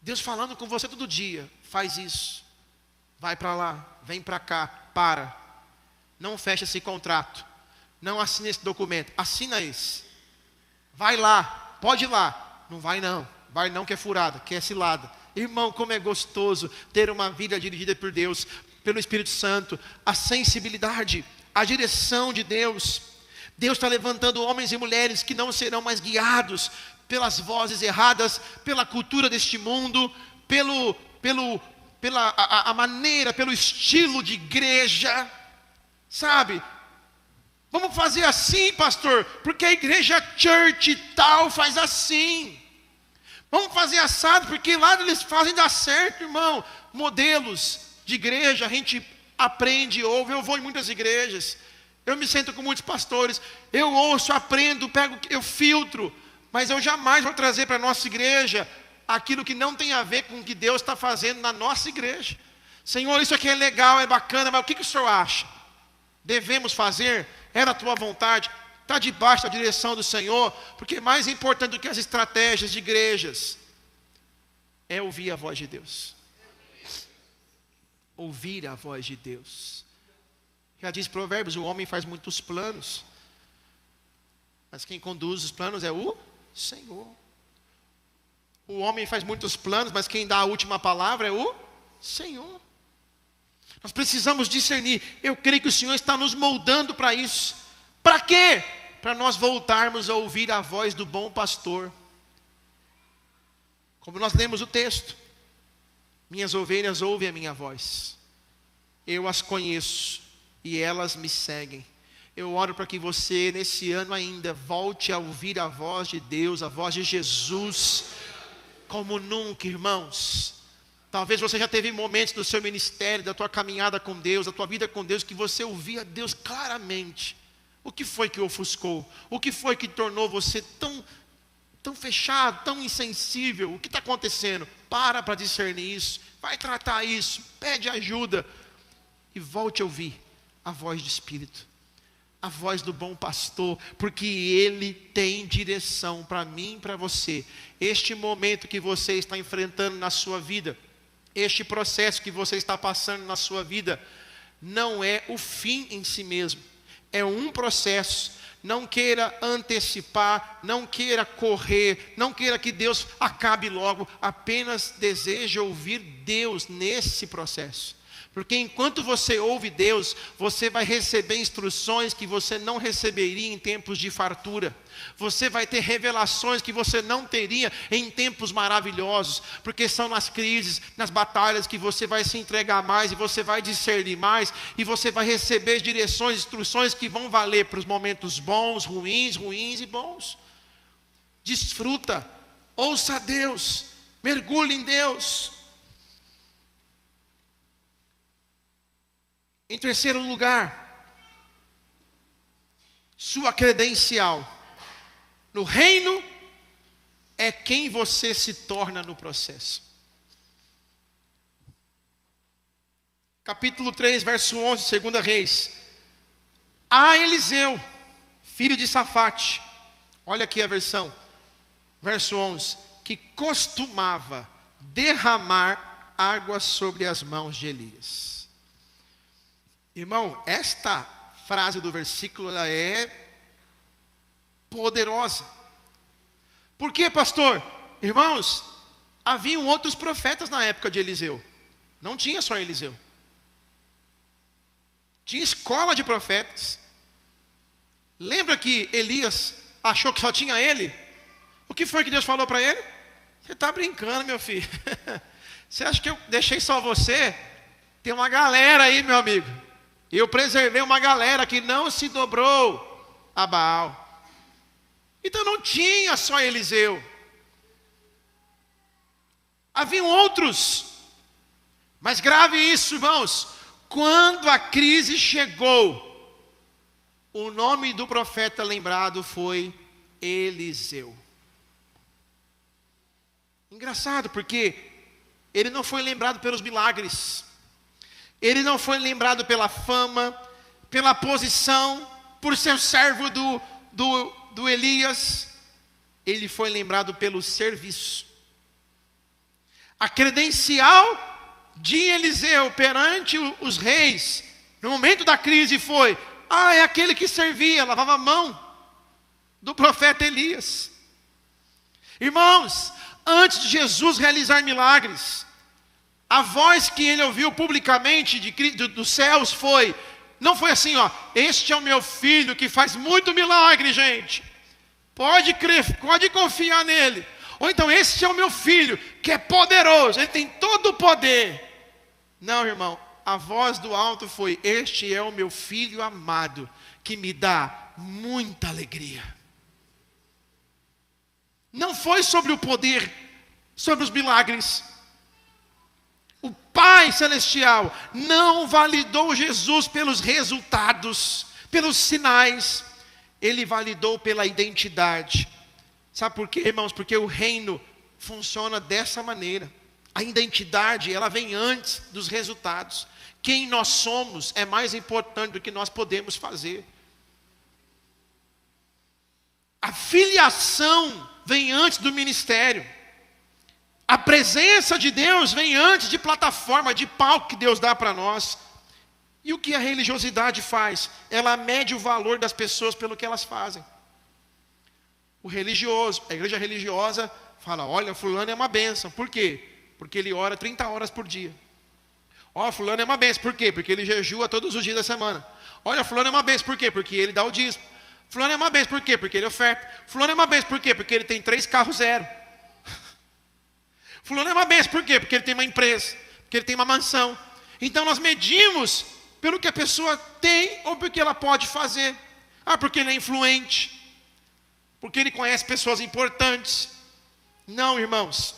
Deus falando com você todo dia, faz isso, vai para lá, vem para cá, para, não fecha esse contrato, não assina esse documento, assina esse, vai lá, pode ir lá, não vai não que é furada, que é cilada. Irmão, como é gostoso ter uma vida dirigida por Deus, pelo Espírito Santo, a sensibilidade, a direção de Deus. Deus está levantando homens e mulheres que não serão mais guiados pelas vozes erradas, pela cultura deste mundo, pela maneira, pelo estilo de igreja, sabe? Vamos fazer assim, pastor, porque a igreja church tal faz assim. Vamos fazer assado, porque lá eles fazem dar certo, irmão. Modelos de igreja, a gente aprende, ouve. Eu vou em muitas igrejas, eu me sento com muitos pastores, eu ouço, aprendo, eu filtro. Mas eu jamais vou trazer para a nossa igreja aquilo que não tem a ver com o que Deus está fazendo na nossa igreja. Senhor, isso aqui é legal, é bacana, mas o que o Senhor acha? Devemos fazer? É da tua vontade? Está debaixo da direção do Senhor? Porque mais importante do que as estratégias de igrejas é ouvir a voz de Deus. Ouvir a voz de Deus. Já diz Provérbios, o homem faz muitos planos, mas quem conduz os planos é o Senhor. O homem faz muitos planos, mas quem dá a última palavra é o Senhor. Nós precisamos discernir. Eu creio que o Senhor está nos moldando para isso. Para quê? Para nós voltarmos a ouvir a voz do bom pastor. Como nós lemos o texto. Minhas ovelhas ouvem a minha voz. Eu as conheço e elas me seguem. Eu oro para que você, nesse ano ainda, volte a ouvir a voz de Deus, a voz de Jesus, como nunca, irmãos. Talvez você já teve momentos do seu ministério, da tua caminhada com Deus, da tua vida com Deus, que você ouvia Deus claramente. O que foi que o ofuscou? O que foi que tornou você tão fechado, tão insensível? O que está acontecendo? Para discernir isso, vai tratar isso, pede ajuda e volte a ouvir a voz do Espírito. A voz do bom pastor, porque Ele tem direção para mim e para você. Este momento que você está enfrentando na sua vida, este processo que você está passando na sua vida, não é o fim em si mesmo, é um processo. Não queira antecipar, não queira correr, não queira que Deus acabe logo, apenas deseje ouvir Deus nesse processo. Porque enquanto você ouve Deus, você vai receber instruções que você não receberia em tempos de fartura. Você vai ter revelações que você não teria em tempos maravilhosos. Porque são nas crises, nas batalhas que você vai se entregar mais e você vai discernir mais. E você vai receber direções, instruções que vão valer para os momentos bons, ruins e bons. Desfruta, ouça a Deus, mergulhe em Deus. Em terceiro lugar, sua credencial no reino é quem você se torna no processo. Capítulo 3, verso 11, 2 Reis. A Eliseu, filho de Safate, olha aqui a versão, verso 11, que costumava derramar água sobre as mãos de Elias. Irmão, esta frase do versículo ela é poderosa. Por quê, pastor? Irmãos, haviam outros profetas na época de Eliseu. Não tinha só Eliseu. Tinha escola de profetas. Lembra que Elias achou que só tinha ele? O que foi que Deus falou para ele? Você está brincando, meu filho. Você acha que eu deixei só você? Tem uma galera aí, meu amigo. Eu preservei uma galera que não se dobrou a Baal. Então não tinha só Eliseu. Haviam outros Mas grave isso, irmãos. Quando a crise chegou, o nome do profeta lembrado foi Eliseu. Engraçado, porque ele não foi lembrado pelos milagres. Ele não foi lembrado pela fama, pela posição, por ser servo do Elias. Ele foi lembrado pelo serviço. A credencial de Eliseu perante os reis, no momento da crise foi: é aquele que servia, lavava a mão do profeta Elias. Irmãos, antes de Jesus realizar milagres, a voz que ele ouviu publicamente dos céus não foi assim, este é o meu filho que faz muito milagre, gente. Pode crer, pode confiar nele. Ou então, este é o meu filho que é poderoso, ele tem todo o poder. Não, irmão, a voz do alto foi: este é o meu filho amado, que me dá muita alegria. Não foi sobre o poder, sobre os milagres. O Pai Celestial não validou Jesus pelos resultados, pelos sinais. Ele validou pela identidade. Sabe por quê, irmãos? Porque o reino funciona dessa maneira. A identidade, ela vem antes dos resultados. Quem nós somos é mais importante do que nós podemos fazer. A filiação vem antes do ministério. A presença de Deus vem antes de plataforma, de palco que Deus dá para nós. E o que a religiosidade faz? Ela mede o valor das pessoas pelo que elas fazem. O religioso, a igreja religiosa fala: olha, fulano é uma bênção. Por quê? Porque ele ora 30 horas por dia. Fulano é uma bênção. Por quê? Porque ele jejua todos os dias da semana. Olha, fulano é uma bênção. Por quê? Porque ele dá o dízimo. Fulano é uma bênção. Por quê? Porque ele oferta. Fulano é uma bênção. Por quê? Porque ele tem 3 carros zero. Fulano é uma bênção. Por quê? Porque ele tem uma empresa. Porque ele tem uma mansão. Então nós medimos pelo que a pessoa tem ou pelo que ela pode fazer. Porque ele é influente. Porque ele conhece pessoas importantes. Não, irmãos.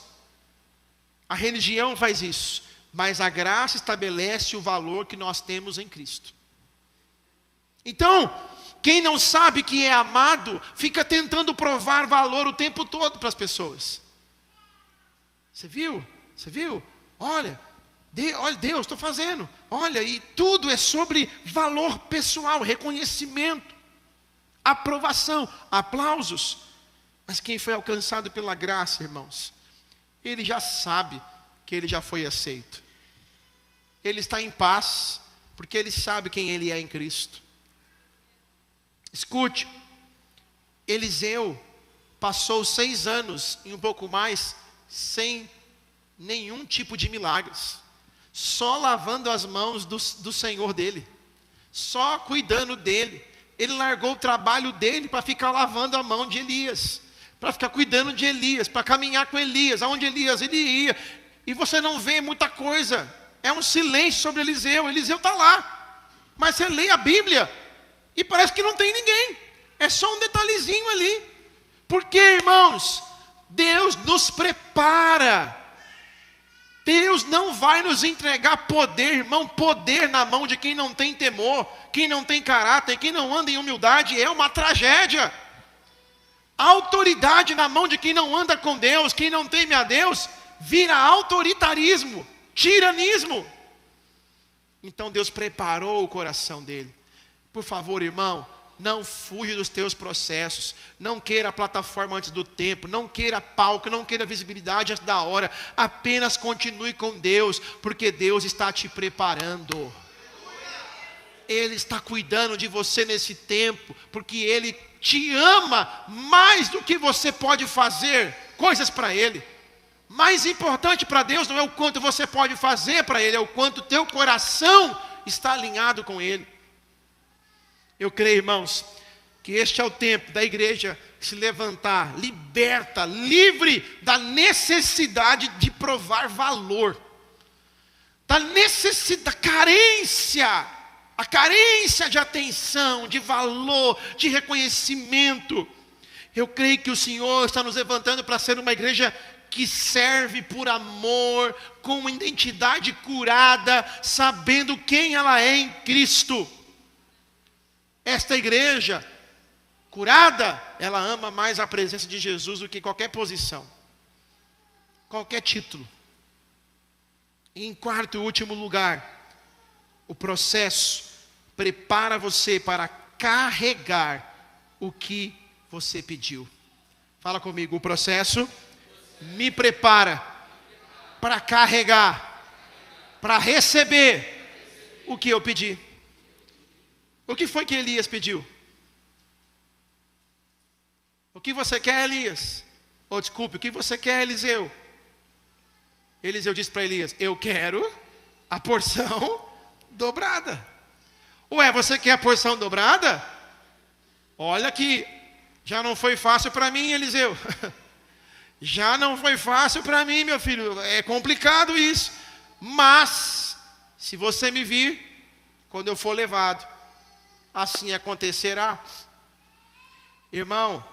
A religião faz isso, mas a graça estabelece o valor que nós temos em Cristo. Então, quem não sabe que é amado, fica tentando provar valor o tempo todo para as pessoas. Você viu? Você viu? Olha, Deus, estou fazendo. Olha, e tudo é sobre valor pessoal, reconhecimento, aprovação, aplausos. Mas quem foi alcançado pela graça, irmãos, ele já sabe que ele já foi aceito. Ele está em paz, porque ele sabe quem ele é em Cristo. Escute, Eliseu passou 6 anos e um pouco mais sem nenhum tipo de milagres, só lavando as mãos do Senhor dele, só cuidando dele. Ele largou o trabalho dele para ficar lavando a mão de Elias, para ficar cuidando de Elias, para caminhar com Elias, aonde Elias ele ia. E você não vê muita coisa, é um silêncio sobre Eliseu. Eliseu está lá, mas você lê a Bíblia e parece que não tem ninguém, é só um detalhezinho ali. Porque, irmãos, Deus nos prepara. Deus não vai nos entregar poder, irmão. Poder na mão de quem não tem temor, quem não tem caráter, quem não anda em humildade é uma tragédia. Autoridade na mão de quem não anda com Deus, quem não teme a Deus, vira autoritarismo, tiranismo. Então Deus preparou o coração dele. Por favor, irmão, não fuja dos teus processos. Não queira a plataforma antes do tempo. Não queira palco, não queira visibilidade antes da hora. Apenas continue com Deus, porque Deus está te preparando. Ele está cuidando de você nesse tempo, porque Ele te ama mais do que você pode fazer coisas para Ele. Mais importante para Deus não é o quanto você pode fazer para Ele, é o quanto teu coração está alinhado com Ele. Eu creio, irmãos, que este é o tempo da igreja se levantar, liberta, livre da necessidade de provar valor, da necessidade, carência, a carência de atenção, de valor, de reconhecimento. Eu creio que o Senhor está nos levantando para ser uma igreja que serve por amor, com uma identidade curada, sabendo quem ela é em Cristo. Esta igreja curada, ela ama mais a presença de Jesus do que qualquer posição, qualquer título. E em quarto e último lugar, o processo prepara você para carregar o que você pediu. Fala comigo, o processo me prepara para carregar, para receber o que eu pedi. O que foi que Elias pediu? O que você quer, Elias? Ou desculpe, o que você quer, Eliseu? Eliseu disse para Elias: eu quero a porção dobrada. Ué, você quer a porção dobrada? Olha que já não foi fácil para mim, Eliseu. Já não foi fácil para mim, meu filho. É complicado isso. Mas, se você me vir, quando eu for levado, assim acontecerá. Irmão,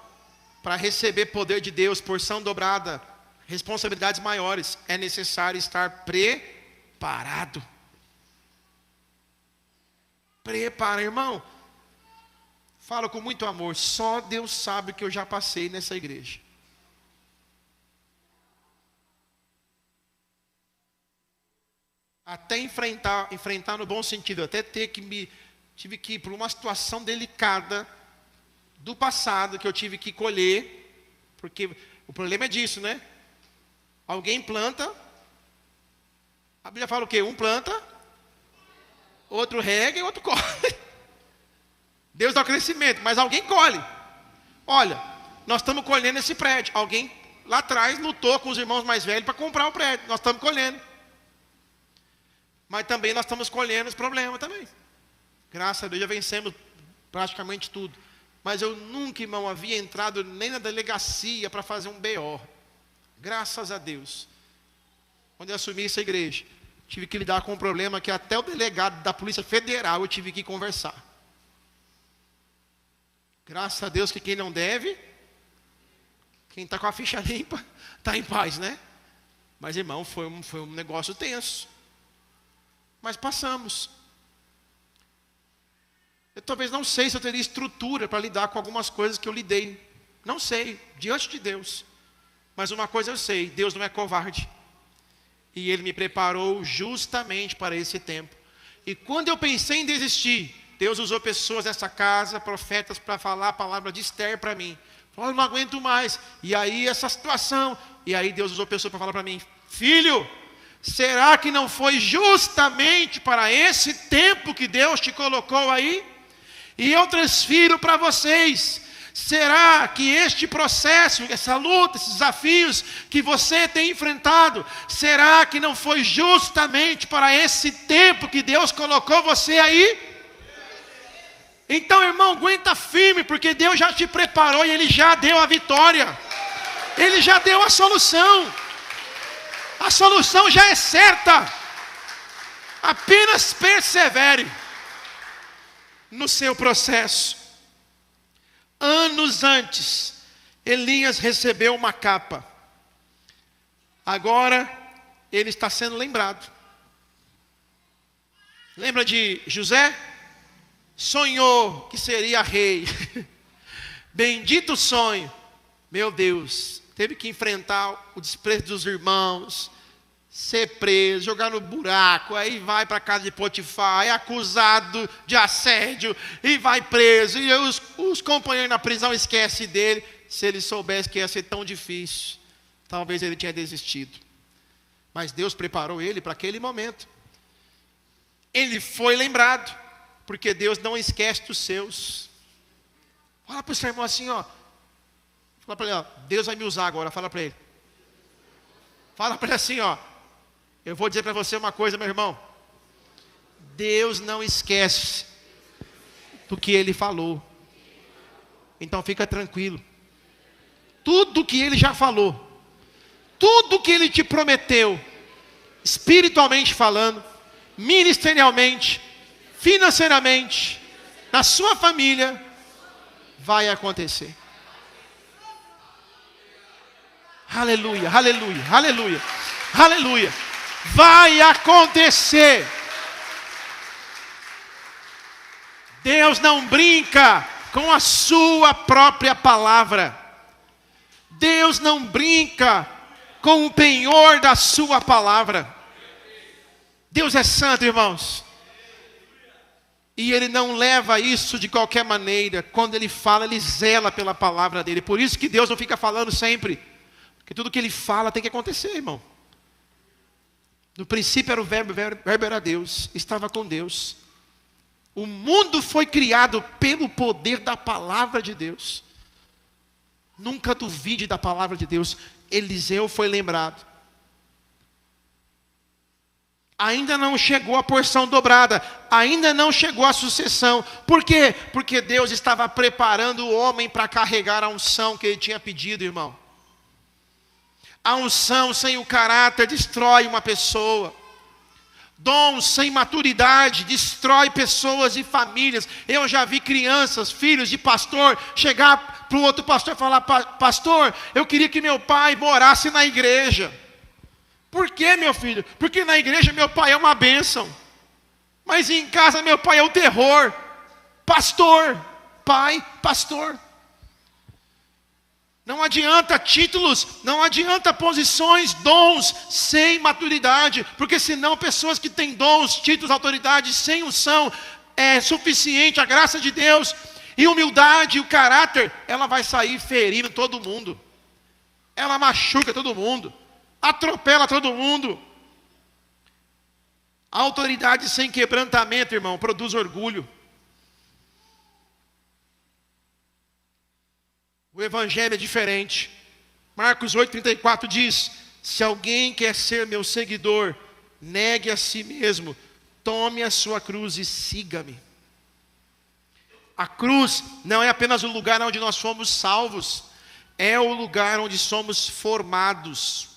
para receber poder de Deus, porção dobrada, responsabilidades maiores, é necessário estar preparado. Prepara, irmão. Falo com muito amor. Só Deus sabe o que eu já passei nessa igreja. Até enfrentar no bom sentido, até tive que ir por uma situação delicada do passado que eu tive que colher, porque o problema é disso, né? Alguém planta, a Bíblia fala o quê? Um planta, outro rega e outro colhe. Deus dá o crescimento, mas alguém colhe. Olha, nós estamos colhendo esse prédio. Alguém lá atrás lutou com os irmãos mais velhos para comprar o prédio. Nós estamos colhendo. Mas também nós estamos colhendo os problemas também. Graças a Deus já vencemos praticamente tudo. Mas eu nunca, irmão, havia entrado nem na delegacia para fazer um BO. Graças a Deus. Quando eu assumi essa igreja, tive que lidar com um problema que até o delegado da Polícia Federal eu tive que conversar. Graças a Deus que quem não deve, quem está com a ficha limpa, está em paz, né? Mas, irmão, foi um negócio tenso. Mas passamos. Eu talvez não sei se eu teria estrutura para lidar com algumas coisas que eu lidei. Não sei, diante de Deus. Mas uma coisa eu sei, Deus não é covarde. E Ele me preparou justamente para esse tempo. E quando eu pensei em desistir, Deus usou pessoas nessa casa, profetas, para falar a palavra de Esther para mim. Falou, eu não aguento mais. E aí essa situação. E aí Deus usou pessoas para falar para mim, filho, será que não foi justamente para esse tempo que Deus te colocou aí? E eu transfiro para vocês. Será que este processo, essa luta, esses desafios que você tem enfrentado, será que não foi justamente para esse tempo que Deus colocou você aí? Então, irmão, aguenta firme, porque Deus já te preparou e Ele já deu a vitória. Ele já deu a solução. A solução já é certa. Apenas persevere no seu processo. Anos antes, Elias recebeu uma capa. Agora, ele está sendo lembrado. Lembra de José? Sonhou que seria rei. Bendito sonho. Meu Deus, teve que enfrentar o desprezo dos irmãos, ser preso, jogar no buraco, aí vai para a casa de Potifar, é acusado de assédio, e vai preso, e os companheiros na prisão esquecem dele. Se ele soubesse que ia ser tão difícil, talvez ele tinha desistido. Mas Deus preparou ele para aquele momento. Ele foi lembrado, porque Deus não esquece dos seus. Fala para o seu irmão assim, ó. Fala para ele, ó, Deus vai me usar agora, fala para ele. Fala para ele assim, ó. Eu vou dizer para você uma coisa, meu irmão. Deus não esquece do que Ele falou. Então fica tranquilo. Tudo que Ele já falou, tudo que Ele te prometeu, espiritualmente falando, ministerialmente, financeiramente, na sua família, vai acontecer. Aleluia, aleluia, aleluia, aleluia. Vai acontecer. Deus não brinca com a sua própria palavra. Deus não brinca com o penhor da sua palavra. Deus é santo, irmãos. E Ele não leva isso de qualquer maneira. Quando Ele fala, Ele zela pela palavra dEle. Por isso que Deus não fica falando sempre. Porque tudo que Ele fala tem que acontecer, irmão. No princípio era o verbo era Deus, estava com Deus. O mundo foi criado pelo poder da palavra de Deus. Nunca duvide da palavra de Deus. Eliseu foi lembrado. Ainda não chegou a porção dobrada. Ainda não chegou a sucessão. Por quê? Porque Deus estava preparando o homem para carregar a unção que Ele tinha pedido, irmão. A unção sem o caráter destrói uma pessoa. Dom sem maturidade destrói pessoas e famílias. Eu já vi crianças, filhos de pastor, chegar para o outro pastor e falar: pastor, eu queria que meu pai morasse na igreja. Por quê, meu filho? Porque na igreja meu pai é uma bênção, mas em casa meu pai é o terror. Pastor, pai, pastor. Não adianta títulos, não adianta posições, dons, sem maturidade. Porque senão pessoas que têm dons, títulos, autoridade, sem unção, é suficiente a graça de Deus. E humildade, o caráter, ela vai sair ferindo todo mundo. Ela machuca todo mundo. Atropela todo mundo. A autoridade sem quebrantamento, irmão, produz orgulho. O evangelho é diferente. Marcos 8,34 diz: se alguém quer ser meu seguidor, negue a si mesmo, tome a sua cruz e siga-me. A cruz não é apenas o lugar onde nós fomos salvos, é o lugar onde somos formados.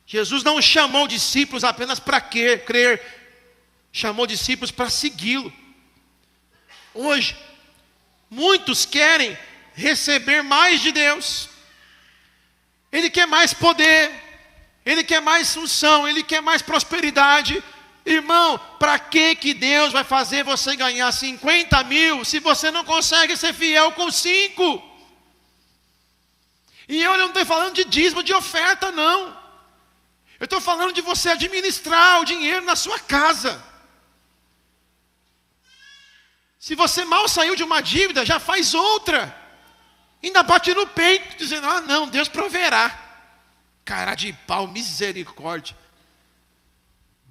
Jesus não chamou discípulos apenas para crer, chamou discípulos para segui-lo. Hoje, muitos querem receber mais de Deus. Ele quer mais poder, Ele quer mais unção, Ele quer mais prosperidade. Irmão, para que Deus vai fazer você ganhar 50 mil se você não consegue ser fiel com 5? E eu não estou falando de dízimo, de oferta, não. Eu estou falando de você administrar o dinheiro na sua casa. Se você mal saiu de uma dívida, já faz outra. Ainda bate no peito, dizendo: ah não, Deus proverá. Cara de pau, misericórdia.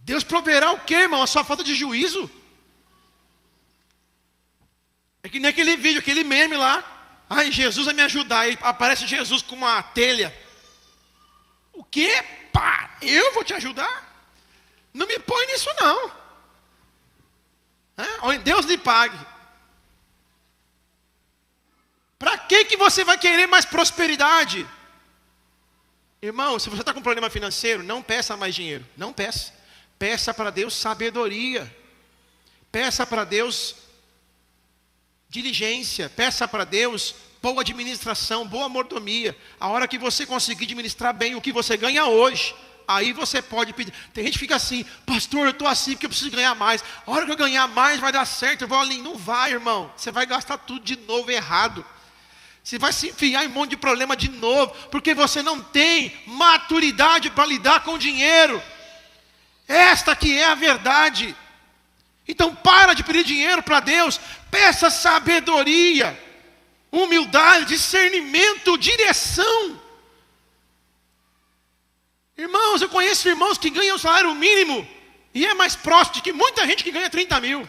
Deus proverá o quê, irmão? A sua falta de juízo? É que nem aquele vídeo, aquele meme lá. Ai, Jesus vai me ajudar. Aí aparece Jesus com uma telha. O quê? Pá, eu vou te ajudar? Não me põe nisso não. Deus lhe pague. Para que você vai querer mais prosperidade? Irmão, se você está com problema financeiro, não peça mais dinheiro. Não peça. Peça para Deus sabedoria. Peça para Deus diligência. Peça para Deus boa administração, boa mordomia. A hora que você conseguir administrar bem o que você ganha hoje, aí você pode pedir. Tem gente que fica assim: pastor, eu estou assim porque eu preciso ganhar mais. A hora que eu ganhar mais vai dar certo, eu vou ali. Não vai, irmão. Você vai gastar tudo de novo errado. Você vai se enfiar em um monte de problema de novo, porque você não tem maturidade para lidar com o dinheiro. Esta que é a verdade. Então para de pedir dinheiro para Deus. Peça sabedoria, humildade, discernimento, direção. Irmãos, eu conheço irmãos que ganham salário mínimo e é mais próximo de que muita gente que ganha 30 mil.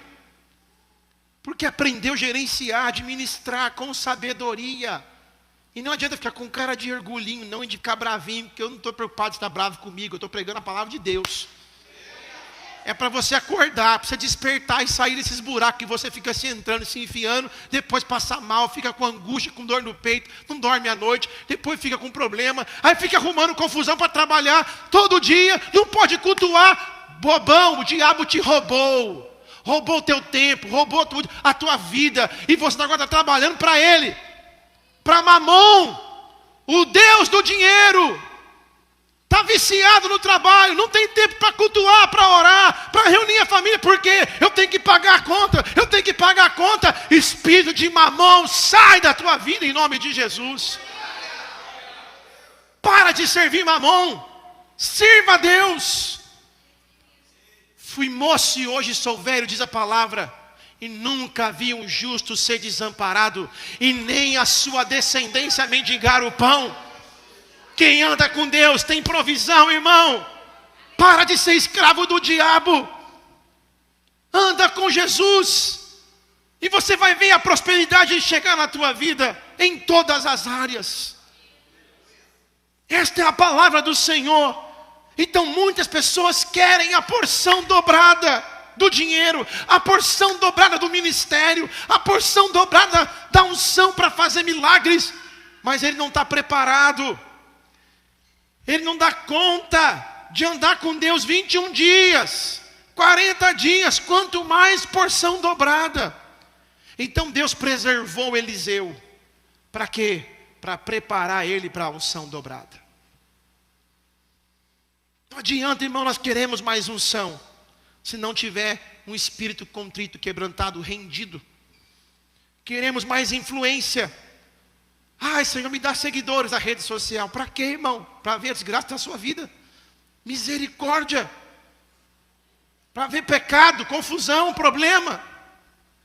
Porque aprendeu a gerenciar, administrar com sabedoria. E não adianta ficar com cara de orgulhinho, não, de ficar bravinho, porque eu não estou preocupado de estar bravo comigo, eu estou pregando a palavra de Deus. É para você acordar, para você despertar e sair desses buracos que você fica se entrando, se enfiando, depois passa mal, fica com angústia, com dor no peito, não dorme à noite, depois fica com problema, aí fica arrumando confusão para trabalhar todo dia, não pode cultuar. Bobão, o diabo te roubou. Roubou o teu tempo, roubou a tua vida, e você agora está trabalhando para ele, para Mamon, o Deus do dinheiro. está viciado no trabalho, não tem tempo para cultuar, para orar, para reunir a família, porque eu tenho que pagar a conta, eu tenho que pagar a conta. Espírito de mamão, sai da tua vida em nome de Jesus. Para de servir mamão, sirva a Deus. Fui moço e hoje sou velho, diz a palavra, e nunca vi um justo ser desamparado, e nem a sua descendência mendigar o pão. Quem anda com Deus tem provisão, irmão. Para de ser escravo do diabo. Anda com Jesus. E você vai ver a prosperidade chegar na tua vida em todas as áreas. Esta é a palavra do Senhor. Então muitas pessoas querem a porção dobrada do dinheiro, a porção dobrada do ministério, a porção dobrada da unção para fazer milagres. Mas ele não está preparado. Ele não dá conta de andar com Deus 21 dias, 40 dias, quanto mais porção dobrada. Então Deus preservou Eliseu. Para quê? Para preparar ele para a unção dobrada. Não adianta, irmão, nós queremos mais unção, se não tiver um espírito contrito, quebrantado, rendido. Queremos mais influência. Ai, Senhor, me dá seguidores na rede social. Para quê, irmão? Para ver a desgraça da sua vida. Misericórdia. Para ver pecado, confusão, problema.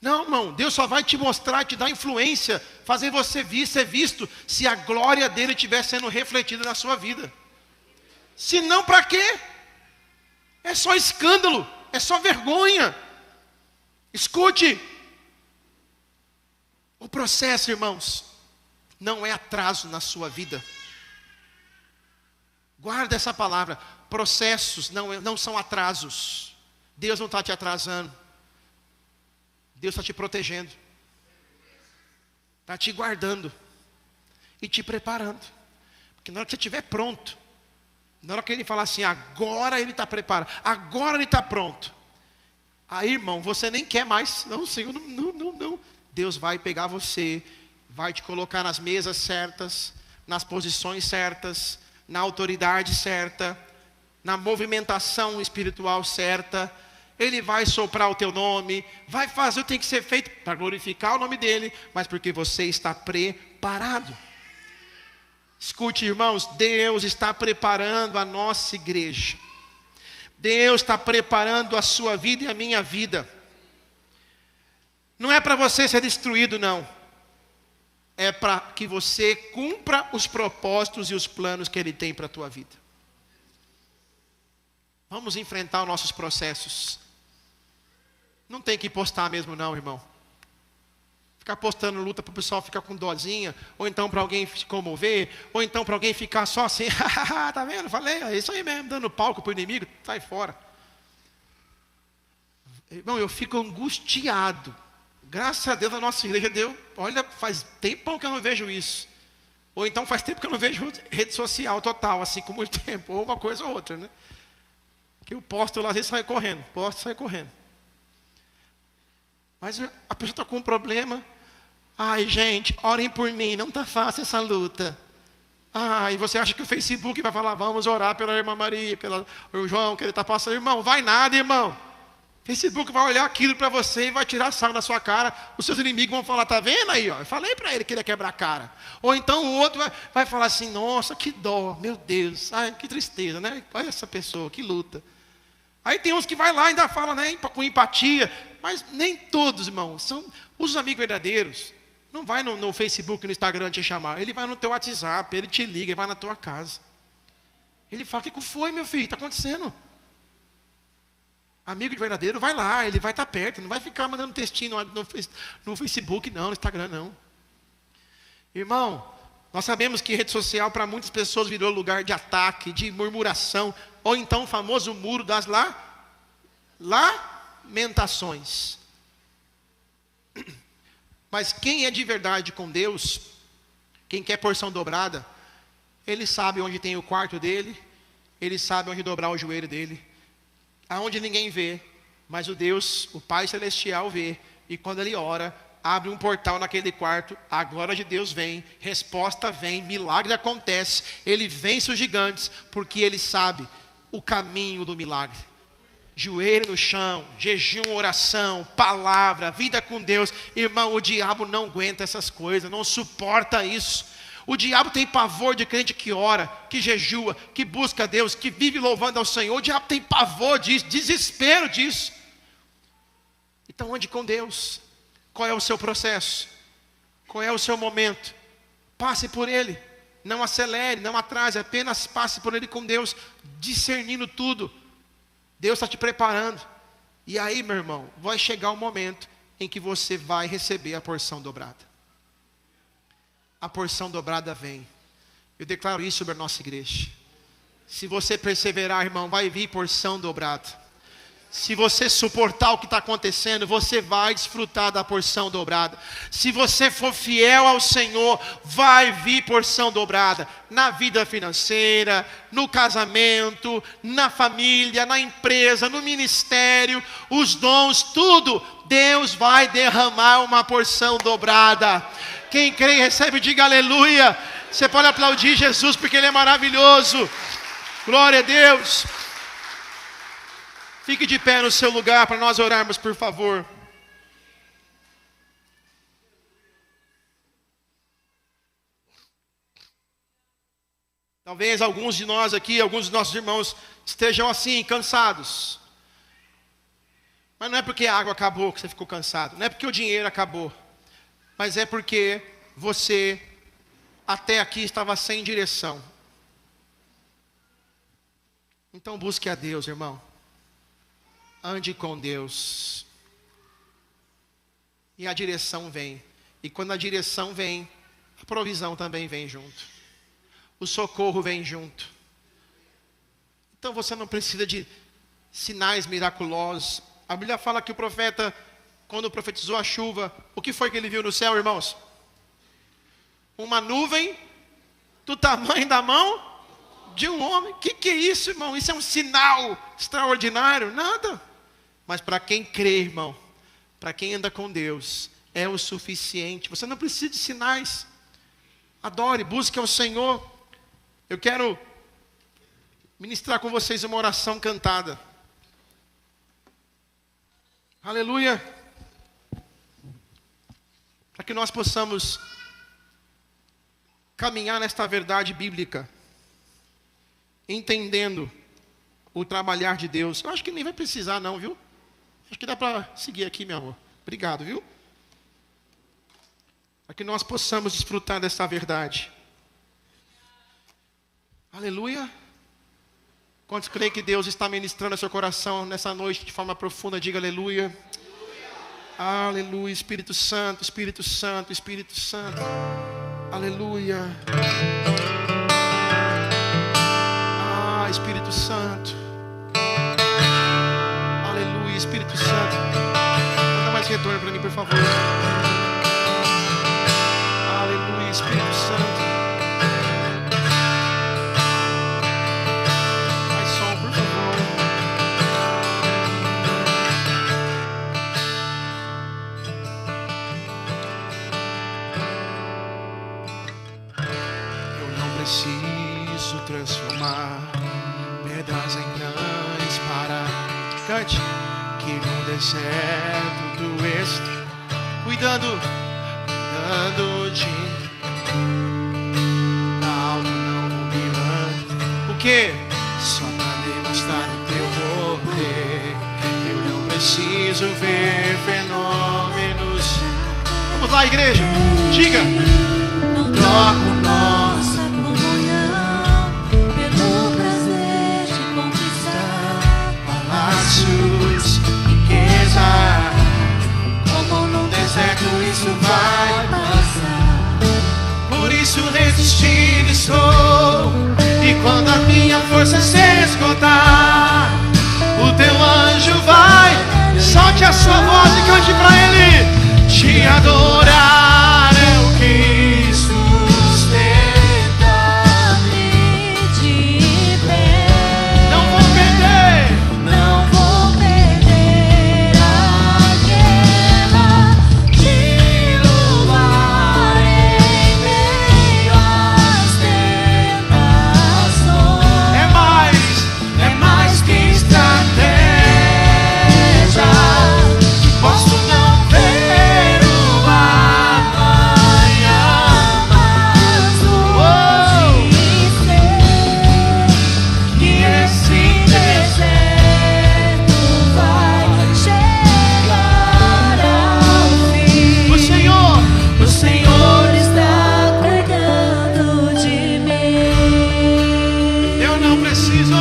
Não, irmão, Deus só vai te mostrar, te dar influência, fazer você ser visto, se a glória dele estiver sendo refletida na sua vida. Se não, para quê? É só escândalo, é só vergonha. Escute. O processo, irmãos, não é atraso na sua vida. Guarda essa palavra. Processos não são atrasos. Deus não está te atrasando. Deus está te protegendo. Está te guardando. E te preparando. Porque na hora que você estiver pronto, na hora que ele falar assim, agora ele está preparado, agora ele está pronto. Aí, irmão, você nem quer mais. Não, Senhor, não. Deus vai pegar você, vai te colocar nas mesas certas, nas posições certas, na autoridade certa, na movimentação espiritual certa. Ele vai soprar o teu nome, vai fazer o que tem que ser feito para glorificar o nome dele, mas porque você está preparado. Escute, irmãos, Deus está preparando a nossa igreja. Deus está preparando a sua vida e a minha vida. Não é para você ser destruído, não. É para que você cumpra os propósitos e os planos que Ele tem para a tua vida. Vamos enfrentar os nossos processos. Não tem que postar mesmo não, irmão. Ficar postando luta para o pessoal ficar com dozinha, ou então para alguém se comover, ou então para alguém ficar só assim, tá vendo? Falei, é isso aí mesmo, dando palco para o inimigo, sai fora. Irmão, eu fico angustiado. Graças a Deus a nossa igreja deu, olha, faz tempão que eu não vejo isso. Ou então faz tempo que eu não vejo rede social total, assim, com muito tempo, ou uma coisa ou outra, né? Que eu posto lá, às vezes sai correndo, Mas a pessoa está com um problema. Ai, gente, orem por mim, não está fácil essa luta. E você acha que o Facebook vai falar, vamos orar pela irmã Maria, pelo João, que ele está passando. Irmão, vai nada, irmão. O Facebook vai olhar aquilo para você e vai tirar sal da sua cara. Os seus inimigos vão falar, tá vendo aí? Ó, eu falei para ele que ele ia quebrar a cara. Ou então o outro vai falar assim, nossa, que dó, meu Deus. Ai, que tristeza, né? Olha essa pessoa, que luta. Aí tem uns que vai lá e ainda fala, né, com empatia. Mas nem todos, irmão, são os amigos verdadeiros. Não vai no Facebook, no Instagram te chamar. Ele vai no teu WhatsApp, ele te liga, ele vai na tua casa. Ele fala, o que foi, meu filho? Está acontecendo? Amigo de verdadeiro vai lá, ele vai estar perto. Não vai ficar mandando textinho no Facebook, não, no Instagram, não. Irmão, nós sabemos que rede social para muitas pessoas virou lugar de ataque, de murmuração. Ou então o famoso muro das lamentações. Mas quem é de verdade com Deus, quem quer porção dobrada, ele sabe onde tem o quarto dele, ele sabe onde dobrar o joelho dele, aonde ninguém vê, mas o Deus, o Pai Celestial vê, e quando ele ora, abre um portal naquele quarto, a glória de Deus vem, resposta vem, milagre acontece, ele vence os gigantes, porque ele sabe o caminho do milagre. Joelho no chão, jejum, oração, palavra, vida com Deus. Irmão, o diabo não aguenta essas coisas, não suporta isso. O diabo tem pavor de crente que ora, que jejua, que busca Deus, que vive louvando ao Senhor. O diabo tem pavor disso, desespero disso. Então ande com Deus. Qual é o seu processo? Qual é o seu momento? Passe por ele. Não acelere, não atrase, apenas passe por ele com Deus, discernindo tudo. Deus está te preparando. E aí, meu irmão, vai chegar o momento em que você vai receber a porção dobrada. A porção dobrada vem. Eu declaro isso sobre a nossa igreja. Se você perseverar, irmão, vai vir porção dobrada. Se você suportar o que está acontecendo, você vai desfrutar da porção dobrada. Se você for fiel ao Senhor, vai vir porção dobrada. Na vida financeira, no casamento, na família, na empresa, no ministério, os dons, tudo. Deus vai derramar uma porção dobrada. Quem crê e recebe, diga aleluia. Você pode aplaudir Jesus porque Ele é maravilhoso. Glória a Deus. Fique de pé no seu lugar para nós orarmos, por favor. Talvez alguns de nós aqui, alguns dos nossos irmãos estejam assim, cansados. Mas não é porque a água acabou que você ficou cansado. Não é porque o dinheiro acabou. Mas é porque você até aqui estava sem direção. Então busque a Deus, irmão. Ande com Deus. E a direção vem. E quando a direção vem, a provisão também vem junto. O socorro vem junto. Então você não precisa de sinais miraculosos. A Bíblia fala que o profeta, quando profetizou a chuva, o que foi que ele viu no céu, irmãos? Uma nuvem do tamanho da mão de um homem. O que é isso, irmão? Isso é um sinal extraordinário? Nada. Mas para quem crê, irmão, para quem anda com Deus, é o suficiente. Você não precisa de sinais. Adore, busque ao Senhor. Eu quero ministrar com vocês uma oração cantada. Aleluia. Para que nós possamos caminhar nesta verdade bíblica, entendendo o trabalhar de Deus. Eu acho que nem vai precisar não, viu? Acho que dá para seguir aqui, meu amor. Obrigado, viu? Para que nós possamos desfrutar dessa verdade. Aleluia. Quantos creem que Deus está ministrando ao seu coração nessa noite de forma profunda? Diga aleluia. Aleluia. Aleluia. Espírito Santo, Espírito Santo, Espírito Santo. Aleluia. Ah, Espírito Santo. Aleluia, Espírito Santo. Manda mais retorno para mim, por favor. Aleluia, Espírito Santo. Mais som, por favor. Eu não preciso transformar pedras em cães para... Cante. Que no deserto tu estás cuidando de algo não humilhante. O que? Só para demonstrar o teu poder. Eu não preciso ver fenômenos. Vamos lá, igreja. Diga. Não troco nossa comunhão pelo prazer de conquistar palácios, riqueza. Como no deserto isso vai passar. Por isso resistindo estou. E quando a minha força se esgotar, o teu anjo vai. Solte a sua voz e cante pra ele. Te adorar é o que sustenta-me de pé. não vou perder. Não vou perder a guerra. preciso.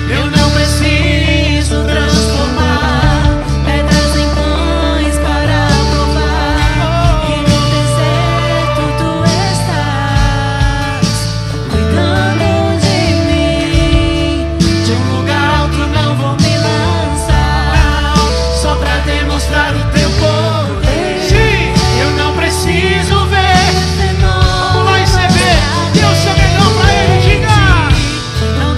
Eu não preciso transformar pedras em pães para provar que no deserto tu estás cuidando de mim. De um lugar alto não vou me lançar só pra demonstrar o teu poder. Sim, eu não preciso ver. Vamos lá e você vê. Deus é melhor pra ele, diga. Não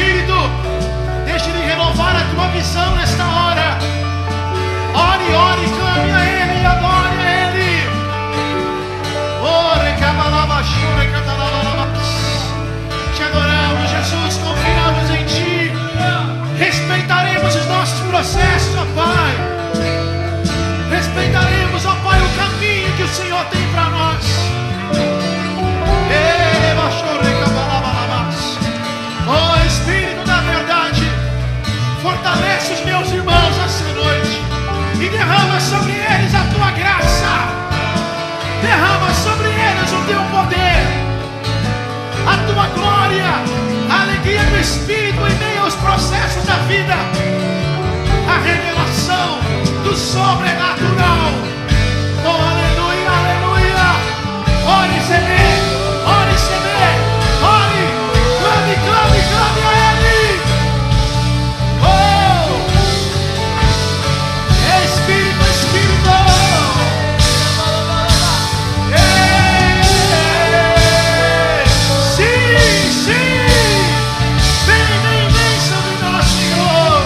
Espírito, deixe Ele renovar a tua visão nesta hora. Ore, ore, clame a Ele, adore a Ele. Ore, cabalabachura, catalabalabax. Te adoramos, Jesus, confiamos em Ti. Respeitaremos os nossos processos, ó Pai. Respeitaremos, ó Pai, o caminho que o Senhor tem para nós. Ó Espírito da verdade, fortalece os meus irmãos essa noite e derrama sobre eles a Tua graça. Derrama sobre eles o Teu poder, a Tua glória, a alegria do Espírito em meio aos processos da vida, a revelação do sobrenatural. Oh, aleluia, aleluia. Ore, Senhor, ore, Senhor, ore, clame, clame, clame a Ele. Oh, Espírito, Espírito. Sim, sim. Vem, vem, vem sobre nós, Senhor.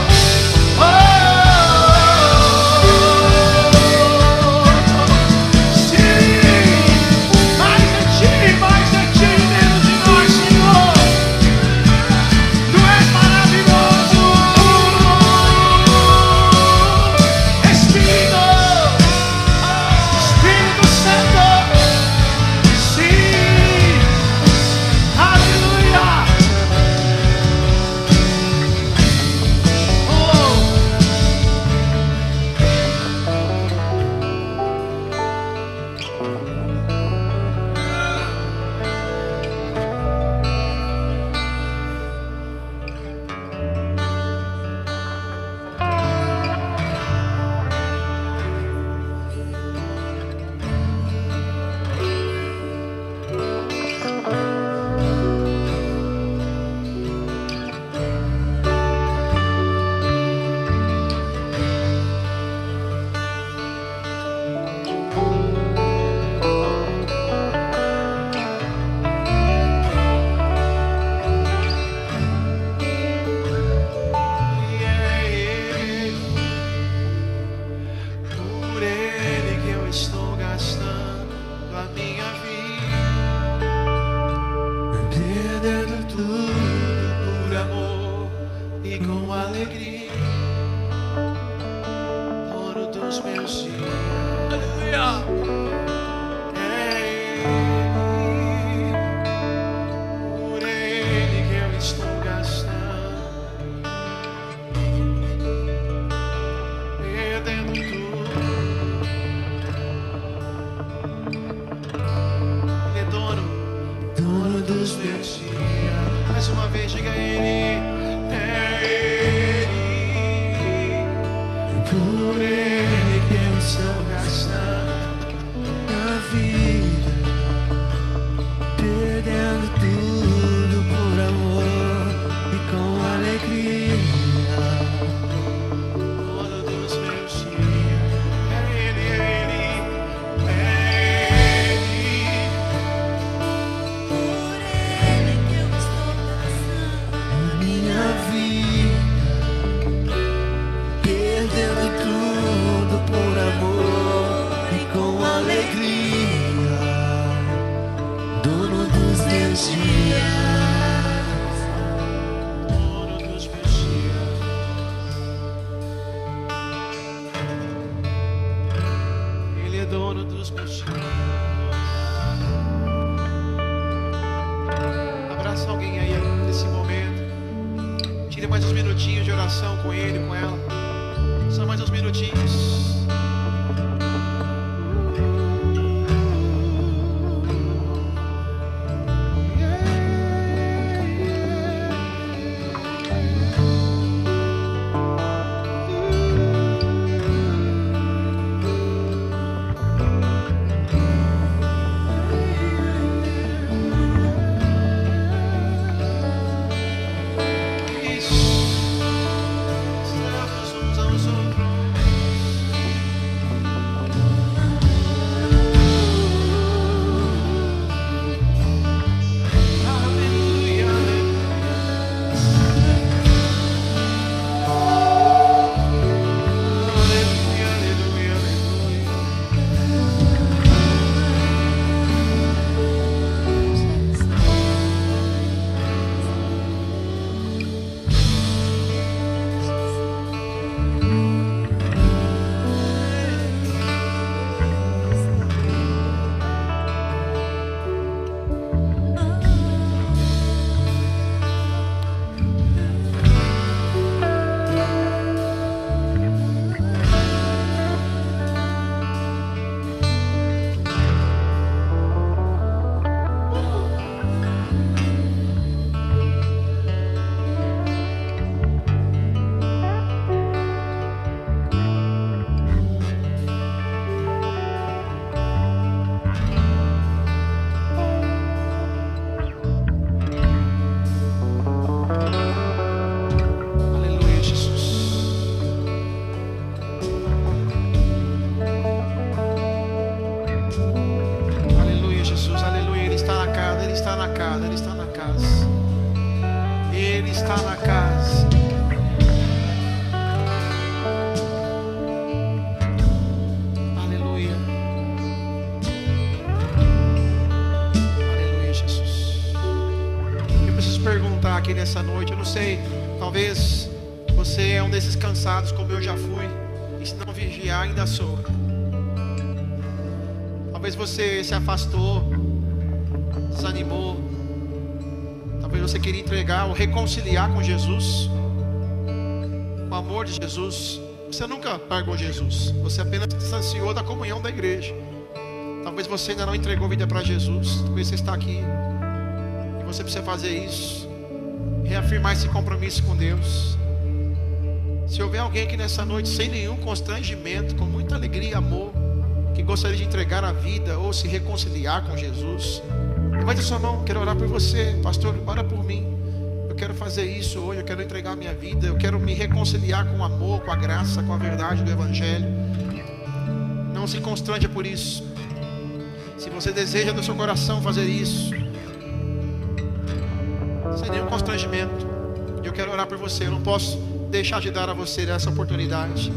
aqui nessa noite. Eu não sei, talvez você é um desses cansados como eu já fui, e se não vigiar ainda sou. Talvez você se afastou, desanimou. Talvez você queria entregar ou reconciliar com Jesus, com o amor de Jesus. Você nunca largou Jesus, você apenas se distanciou da comunhão da igreja. Talvez você ainda não entregou vida para Jesus. Talvez você está aqui e você precisa fazer isso, reafirmar esse compromisso com Deus. Se houver alguém aqui nessa noite sem nenhum constrangimento, com muita alegria e amor, que gostaria de entregar a vida ou se reconciliar com Jesus, levante a sua mão. Quero orar por você. Pastor, ora por mim. Eu quero fazer isso hoje. Eu quero entregar a minha vida. Eu quero me reconciliar com o amor, com a graça, com a verdade do Evangelho. Não se constranja por isso. Se você deseja no seu coração fazer isso, sem nenhum constrangimento, eu quero orar por você. Eu não posso deixar de dar a você essa oportunidade.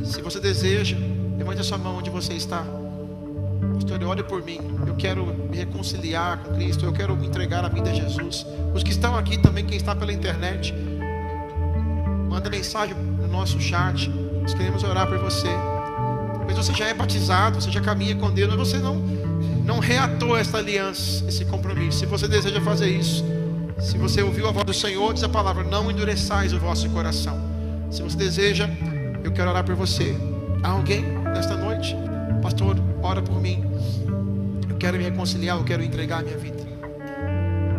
Se você deseja, levante a sua mão onde você está. Pastor, ore por mim. Eu quero me reconciliar com Cristo. Eu quero me entregar a vida a Jesus. Os que estão aqui também, quem está pela internet, manda mensagem no nosso chat. Nós queremos orar por você. Mas você já é batizado, você já caminha com Deus, mas você não reatou essa aliança, esse compromisso. Se você deseja fazer isso, se você ouviu a voz do Senhor, diz a palavra: não endureçais o vosso coração. Se você deseja, eu quero orar por você. Há alguém nesta noite? Pastor, ora por mim. Eu quero me reconciliar, eu quero entregar a minha vida.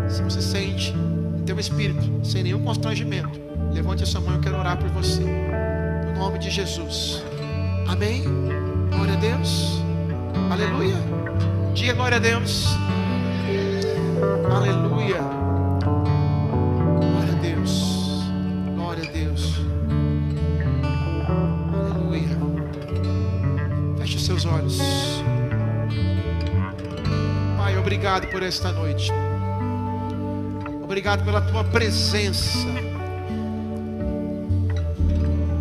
Se você sente em teu espírito, sem nenhum constrangimento, levante a sua mão. Eu quero orar por você, no nome de Jesus. Amém? Glória a Deus. Aleluia. Diga glória a Deus. Aleluia. Glória a Deus. Glória a Deus. Aleluia. Feche os seus olhos. Pai, obrigado por esta noite. Obrigado pela tua presença.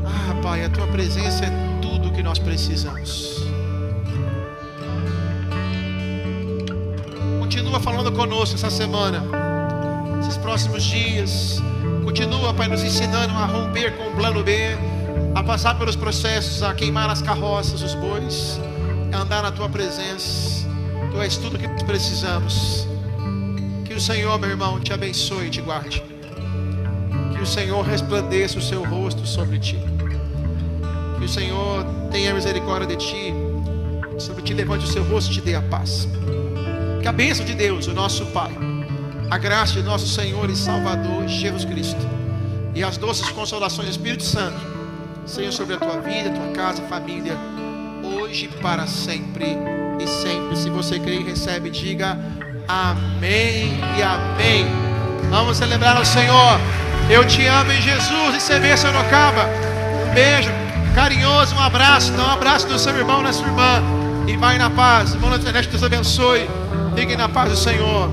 Ah, Pai, a tua presença é tudo que nós precisamos. Continua falando conosco essa semana, esses próximos dias. Continua, Pai, nos ensinando a romper com o plano B, a passar pelos processos, a queimar as carroças, os bois, a andar na tua presença. Tu és tudo que nós precisamos. Que o Senhor, meu irmão, te abençoe e te guarde. Que o Senhor resplandeça o seu rosto sobre ti. Que o Senhor tenha misericórdia de ti, sobre ti levante o seu rosto e te dê a paz. Que a bênção de Deus, o nosso Pai, a graça de nosso Senhor e Salvador Jesus Cristo e as doces consolações do Espírito Santo sejam sobre a tua vida, tua casa, família, hoje e para sempre e sempre. Se você crê e recebe, diga amém e amém. Vamos celebrar ao Senhor. Eu te amo em Jesus e semeia Sorocaba. Um beijo carinhoso, um abraço. Dá um abraço no seu irmão, na sua irmã. E vai na paz. Irmão na internet, Deus abençoe. Fiquem na paz do Senhor.